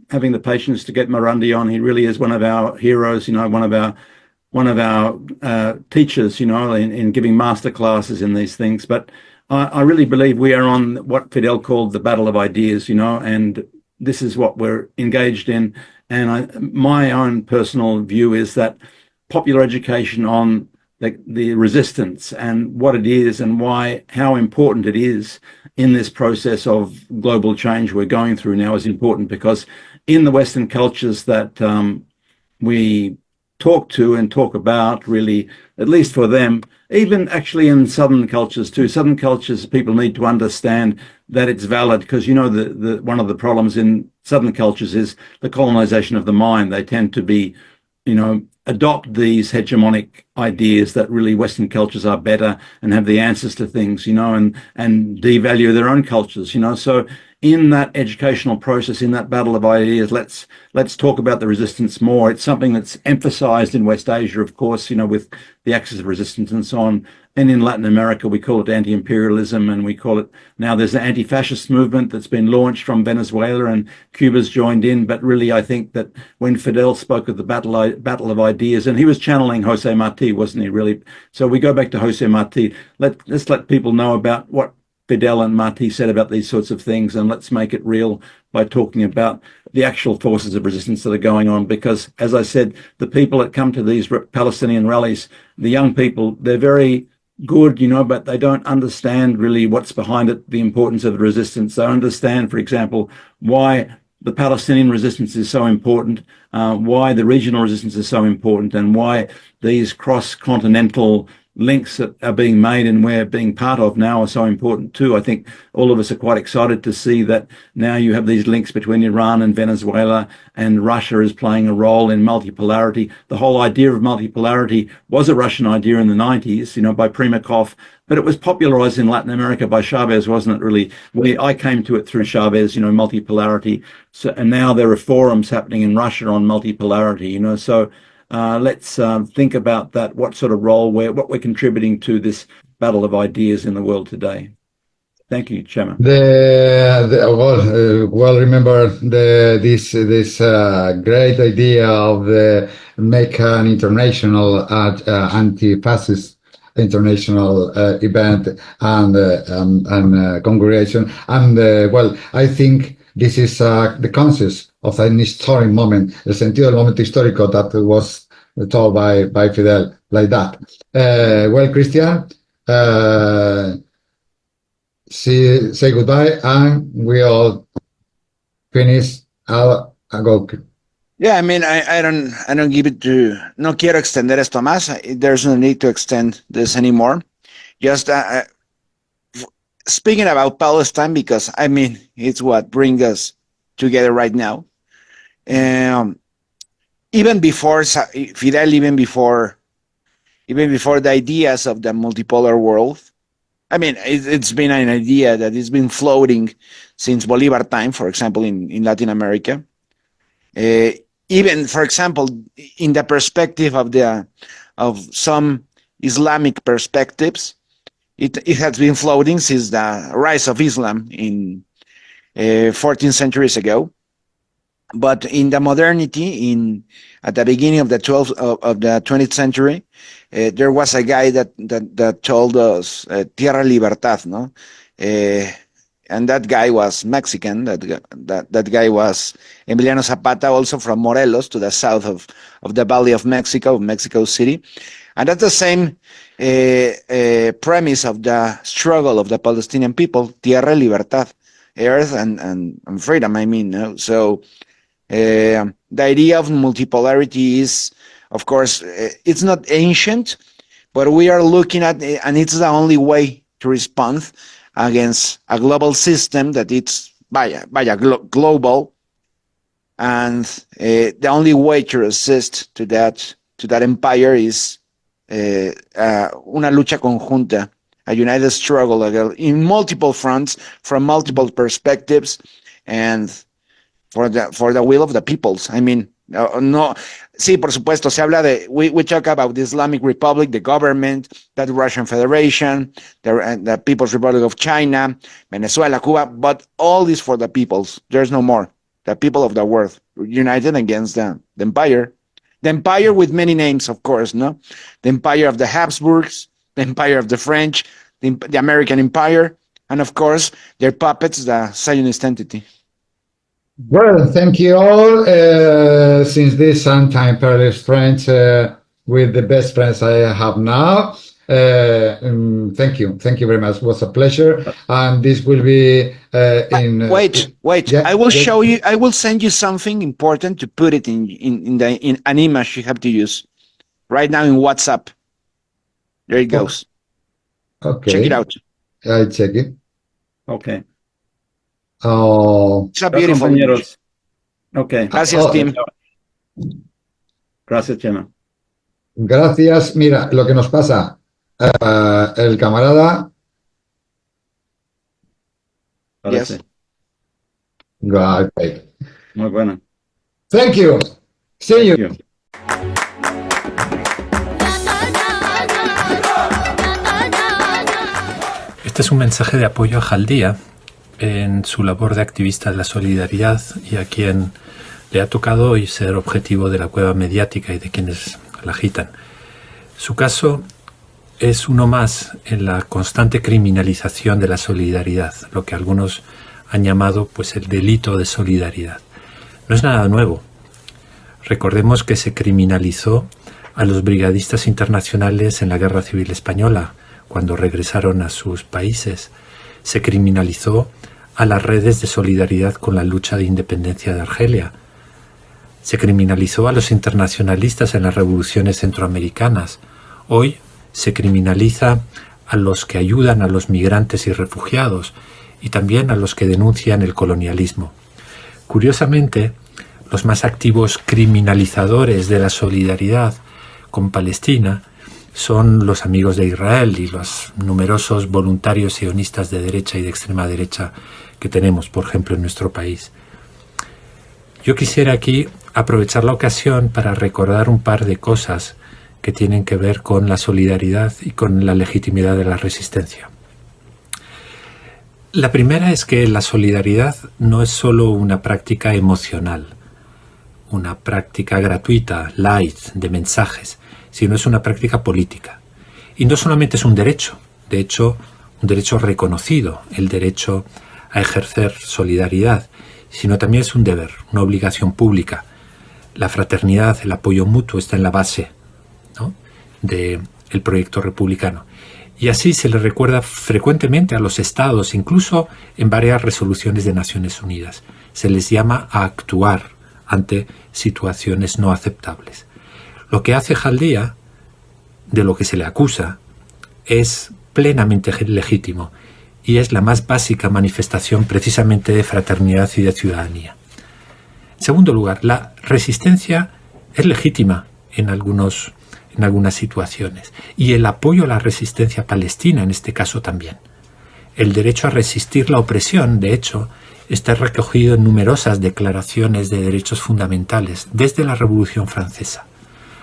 having the patience to get Marandi on. He really is one of our heroes, one of our teachers, in giving master classes in these things. But I really believe we are on what Fidel called the battle of ideas, and this is what we're engaged in. And my own personal view is that popular education on the resistance and what it is and how important it is in this process of global change we're going through now is important, because in the Western cultures that we talk to and talk about, really, at least for them, even actually in Southern cultures too, Southern cultures, people need to understand that it's valid, because the one of the problems in Southern cultures is the colonization of the mind. They tend to be, adopt these hegemonic ideas that really Western cultures are better and have the answers to things, and devalue their own cultures, So in that educational process, in that battle of ideas, let's talk about the resistance more. It's something that's emphasized in West Asia, of course, with the axis of resistance and so on. And in Latin America, we call it anti-imperialism, and we call it now there's an anti-fascist movement that's been launched from Venezuela, and Cuba's joined in. But really, I think that when Fidel spoke of the battle of ideas, and he was channeling Jose Marti, wasn't he, really? So we go back to Jose Marti. Let's let people know about what Fidel and Martí said about these sorts of things, and let's make it real by talking about the actual forces of resistance that are going on. Because, as I said, the people that come to these Palestinian rallies, the young people, they're very good, but they don't understand really what's behind it, the importance of the resistance. They understand, for example, why the Palestinian resistance is so important, why the regional resistance is so important, and why these cross-continental links that are being made and we're being part of now are so important too. I think all of us are quite excited to see that now you have these links between Iran and Venezuela, and Russia is playing a role in multipolarity. The whole idea of multipolarity was a Russian idea in the 90s, by Primakov, but it was popularized in Latin America by Chavez, wasn't it, really? I came to it through Chavez, multipolarity. So, and now there are forums happening in Russia on multipolarity, so let's think about that, what sort of role what we're contributing to this battle of ideas in the world today. Thank you, Txema. Remember this great idea of make an international anti-fascist international event and congregation. And I think this is the consensus of an historic moment, el sentido del momento histórico that was told by Fidel, like that. Christian, say goodbye, and we all finish. I'll go. Yeah, I mean, I don't give it to. No quiero extender esto más. There's no need to extend this anymore. Just speaking about Palestine, because I mean, it's what brings us together right now. Even before Fidel, even before the ideas of the multipolar world, I mean, it's been an idea that has been floating since Bolivar time, for example, in Latin America. Even, for example, in the perspective of some Islamic perspectives, it has been floating since the rise of Islam in 14 centuries ago. But in the modernity, at the beginning of the 20th century, there was a guy that told us Tierra Libertad, no? And that guy was Mexican. That guy was Emiliano Zapata, also from Morelos, to the south of the Valley of Mexico, Mexico City. And that's the same premise of the struggle of the Palestinian people, Tierra Libertad, earth and freedom, I mean. No? So the idea of multipolarity is, of course, it's not ancient, but we are looking at it, and it's the only way to respond against a global system that it's global, and the only way to resist to that empire is una lucha conjunta, a united struggle in multiple fronts, from multiple perspectives, and for the will of the peoples. I mean, no, sí, por supuesto, se habla de, we talk about the Islamic Republic, the government, the Russian Federation, the People's Republic of China, Venezuela, Cuba, but all this for the peoples. There's no more. The people of the world united against the empire. The empire with many names, of course, no? The empire of the Habsburgs, the empire of the French, the American empire, and of course, their puppets, the Zionist entity. Well, thank you all. Since this anti-imperialist friends with the best friends I have now, thank you very much. It was a pleasure, and this will be in. Wait. Yeah, I will show you. I will send you something important to put it in an image you have to use right now in WhatsApp. There it goes. Okay. Check it out. I check it. Okay. Oh, It's a beautiful image. Okay. Gracias, Tim. Gracias, Txema. Gracias. Mira, lo que nos pasa, el camarada. Parece. Right. Muy buena. Thank you. See you. Thank you. Este es un mensaje de apoyo a Jaldía en su labor de activista de la solidaridad y a quien le ha tocado hoy ser objetivo de la cueva mediática y de quienes la agitan. Su caso es uno más en la constante criminalización de la solidaridad, lo que algunos han llamado pues el delito de solidaridad. No es nada nuevo. Recordemos que se criminalizó a los brigadistas internacionales en la Guerra Civil Española, cuando regresaron a sus países. Se criminalizó a las redes de solidaridad con la lucha de independencia de Argelia. Se criminalizó a los internacionalistas en las revoluciones centroamericanas. Hoy se criminaliza a los que ayudan a los migrantes y refugiados y también a los que denuncian el colonialismo. Curiosamente, los más activos criminalizadores de la solidaridad con Palestina son los amigos de Israel y los numerosos voluntarios sionistas de derecha y de extrema derecha que tenemos, por ejemplo, en nuestro país. Yo quisiera aquí aprovechar la ocasión para recordar un par de cosas que tienen que ver con la solidaridad y con la legitimidad de la resistencia. La primera es que la solidaridad no es solo una práctica emocional, una práctica gratuita, light, de mensajes, sino es una práctica política. Y no solamente es un derecho, de hecho, un derecho reconocido, el derecho a ejercer solidaridad, sino también es un deber, una obligación pública. La fraternidad, el apoyo mutuo está en la base, ¿no?, del proyecto republicano. Y así se le recuerda frecuentemente a los estados, incluso en varias resoluciones de Naciones Unidas. Se les llama a actuar ante situaciones no aceptables. Lo que hace Jaldía, de lo que se le acusa, es plenamente legítimo y es la más básica manifestación precisamente de fraternidad y de ciudadanía. En segundo lugar, la resistencia es legítima en algunas situaciones y el apoyo a la resistencia palestina en este caso también. El derecho a resistir la opresión, de hecho, está recogido en numerosas declaraciones de derechos fundamentales desde la Revolución Francesa.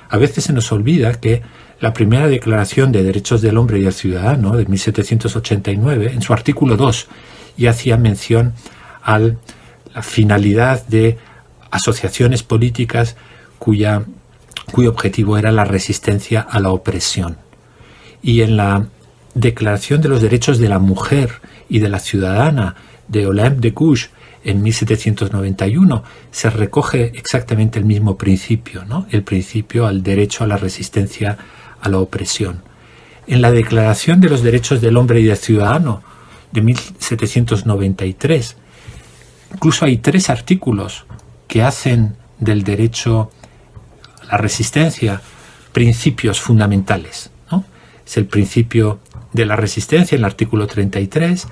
A veces se nos olvida que la primera Declaración de Derechos del Hombre y del Ciudadano de 1789, en su artículo 2, ya hacía mención a la finalidad de asociaciones políticas cuyo objetivo era la resistencia a la opresión. Y en la Declaración de los Derechos de la Mujer y de la Ciudadana de Olympe de Gouges en 1791 se recoge exactamente el mismo principio, ¿no?, el principio al derecho a la resistencia a la opresión. En la Declaración de los Derechos del Hombre y del Ciudadano de 1793 incluso hay 3 artículos que hacen del derecho a la resistencia principios fundamentales, ¿no? Es el principio de la resistencia, el artículo 33,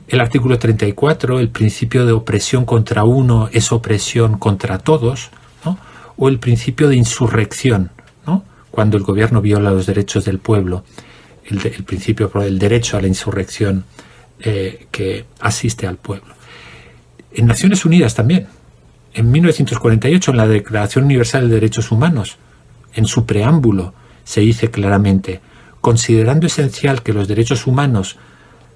el artículo 34, el principio de opresión contra uno es opresión contra todos, ¿no?, o el principio de insurrección, ¿no?, cuando el gobierno viola los derechos del pueblo, el principio del derecho a la insurrección que asiste al pueblo. En Naciones Unidas también, en 1948, en la Declaración Universal de Derechos Humanos, en su preámbulo se dice claramente: considerando esencial que los derechos humanos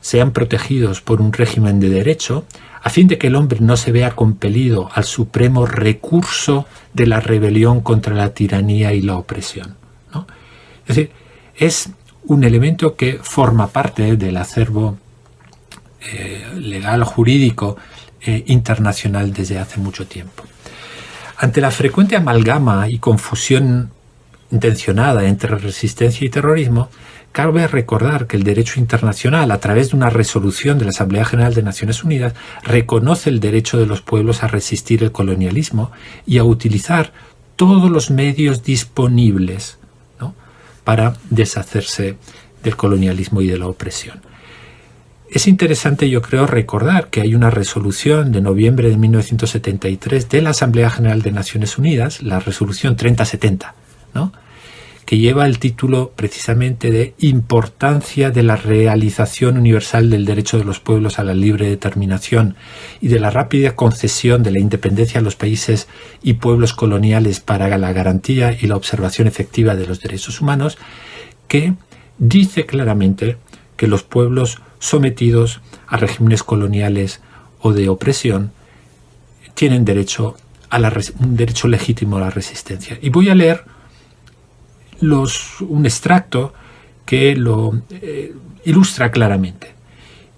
sean protegidos por un régimen de derecho, a fin de que el hombre no se vea compelido al supremo recurso de la rebelión contra la tiranía y la opresión, ¿no? Es decir, es un elemento que forma parte del acervo legal, jurídico, internacional desde hace mucho tiempo. Ante la frecuente amalgama y confusión intencionada entre resistencia y terrorismo, cabe recordar que el derecho internacional, a través de una resolución de la Asamblea General de Naciones Unidas, reconoce el derecho de los pueblos a resistir el colonialismo y a utilizar todos los medios disponibles, ¿no?, para deshacerse del colonialismo y de la opresión. Es interesante, yo creo, recordar que hay una resolución de noviembre de 1973 de la Asamblea General de Naciones Unidas, la resolución 3070, ¿no?, que lleva el título precisamente de Importancia de la realización universal del derecho de los pueblos a la libre determinación y de la rápida concesión de la independencia a los países y pueblos coloniales para la garantía y la observación efectiva de los derechos humanos, que dice claramente que los pueblos sometidos a regímenes coloniales o de opresión tienen derecho a un derecho legítimo a la resistencia. Y voy a leer un extracto que lo ilustra claramente.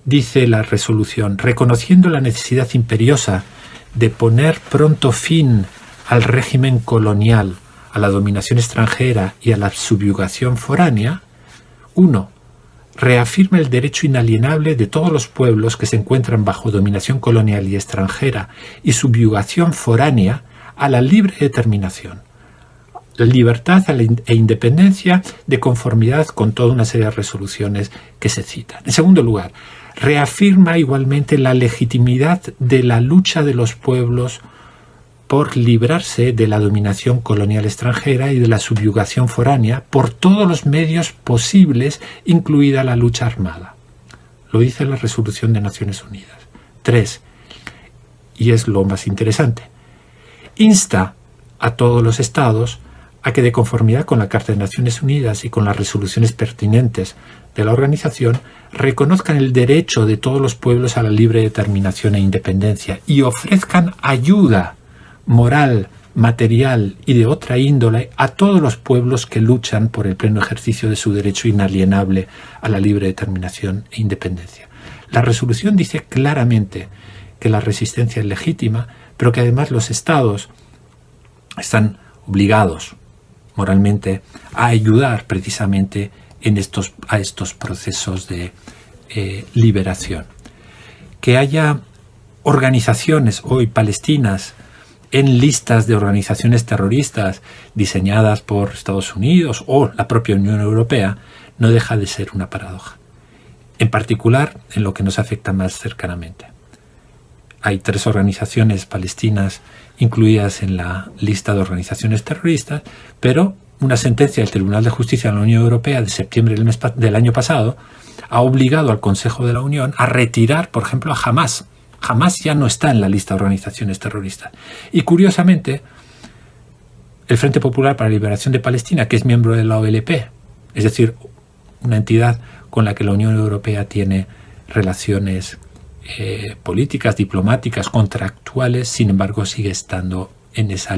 Dice la resolución: reconociendo la necesidad imperiosa de poner pronto fin al régimen colonial, a la dominación extranjera y a la subyugación foránea, 1. Reafirma el derecho inalienable de todos los pueblos que se encuentran bajo dominación colonial y extranjera y subyugación foránea a la libre determinación, la libertad e independencia de conformidad con toda una serie de resoluciones que se citan. En segundo lugar, reafirma igualmente la legitimidad de la lucha de los pueblos por librarse de la dominación colonial extranjera y de la subyugación foránea por todos los medios posibles, incluida la lucha armada. Lo dice la Resolución de Naciones Unidas. 3. Y es lo más interesante. Insta a todos los estados a que, de conformidad con la Carta de Naciones Unidas y con las resoluciones pertinentes de la organización, reconozcan el derecho de todos los pueblos a la libre determinación e independencia y ofrezcan ayuda moral, material y de otra índole a todos los pueblos que luchan por el pleno ejercicio de su derecho inalienable a la libre determinación e independencia. La resolución dice claramente que la resistencia es legítima, pero que además los estados están obligados moralmente a ayudar precisamente a estos procesos de liberación. Que haya organizaciones hoy palestinas en listas de organizaciones terroristas diseñadas por Estados Unidos o la propia Unión Europea no deja de ser una paradoja. En particular, en lo que nos afecta más cercanamente. Hay 3 organizaciones palestinas incluidas en la lista de organizaciones terroristas, pero una sentencia del Tribunal de Justicia de la Unión Europea de septiembre del año pasado ha obligado al Consejo de la Unión a retirar, por ejemplo, a Hamas. Hamas ya no está en la lista de organizaciones terroristas. Y curiosamente, el Frente Popular para la Liberación de Palestina, que es miembro de la OLP, es decir, una entidad con la que la Unión Europea tiene relaciones políticas, diplomáticas, contractuales, sin embargo sigue estando en esa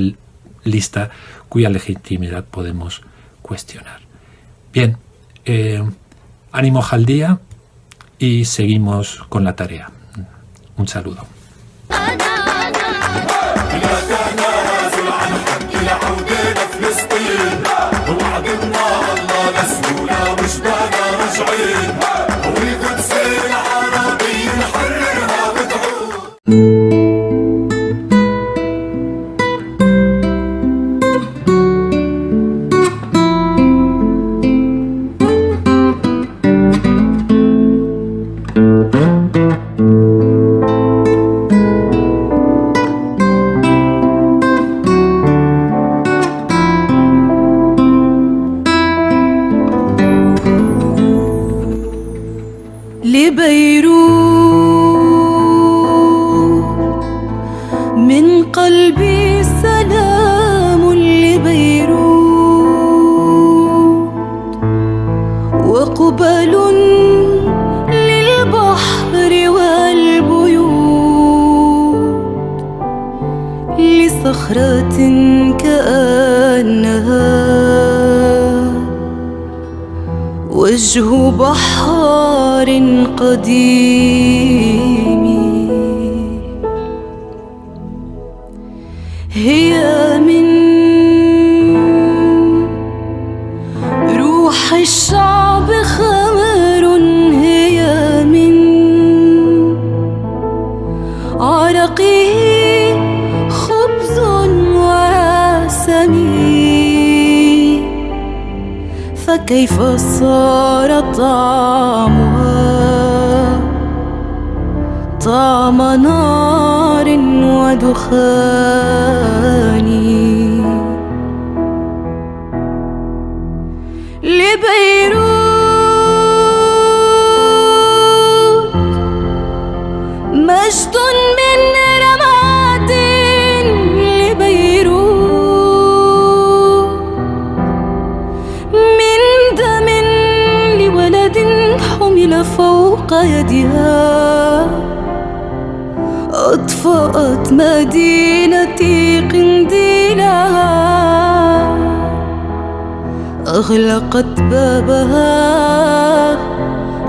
lista cuya legitimidad podemos cuestionar. Bien, ánimo al día y seguimos con la tarea. Un saludo. وجه بحار قديم هي من روح الشعب خمر هي من عرقه خبز وسمين فكيف صار طعمها طعم نار ودخان لبيروت مجد من رماد لبيروت من دم لولد حمل فوق يدها أطفأت مدينتي قنديلها أغلقت بابها،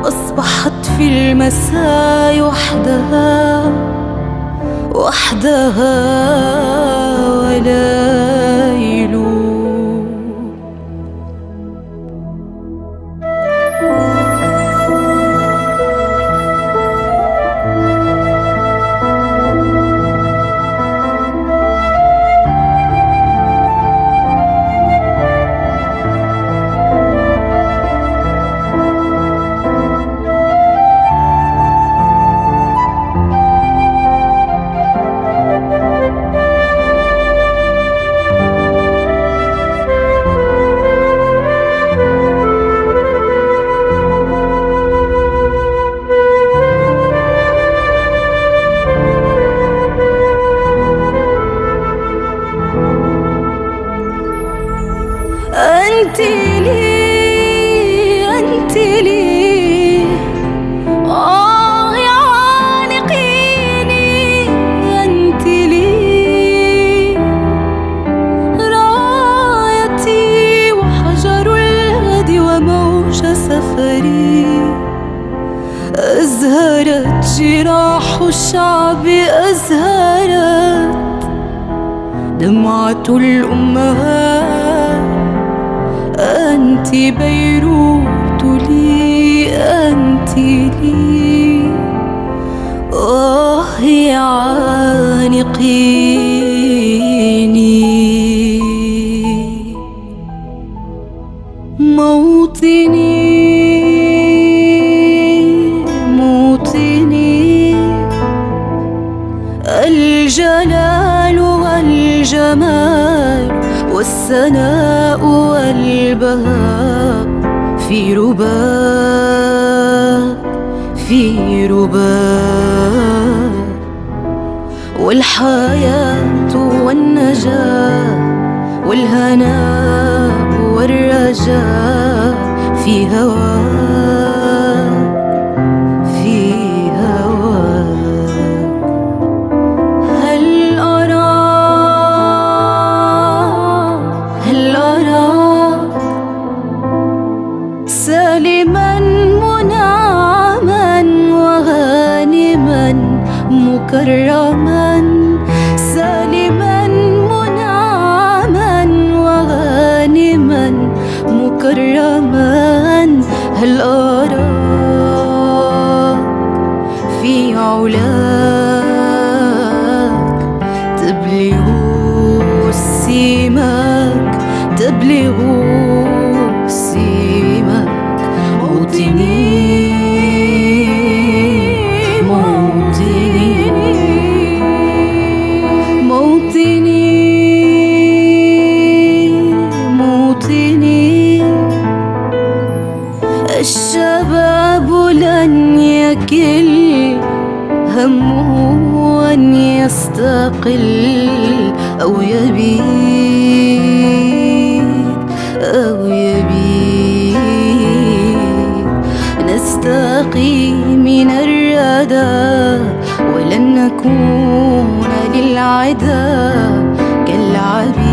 أصبحت في المساء وحدها وحدها وليل. أنت لي أنت لي يعانقيني، أنت لي رايتي وحجر الهدي وموج سفري. أزهرت جراح الشعب، أزهرت دمعة الأمهات. أنت بيروت لي، أنت لي يعانقيني. موطني موطني، الجلال والجمال والسناء والبهاء في رباك في رباك. والحياة والنجاة والهناء والرجاء في هواك في هواك. هل أراك سالما منعما وغانما مكرما، سالما منعما وغانما مكرما. هل أراك في علاك تبلغ سيماك، تبلغ سيماك. موطني موطني موطني موطني. الشباب لن يكل همه أن يستقل أو يبيد أو يبيد. نستقي من الردى ولن نكون للعدا كالعبيد.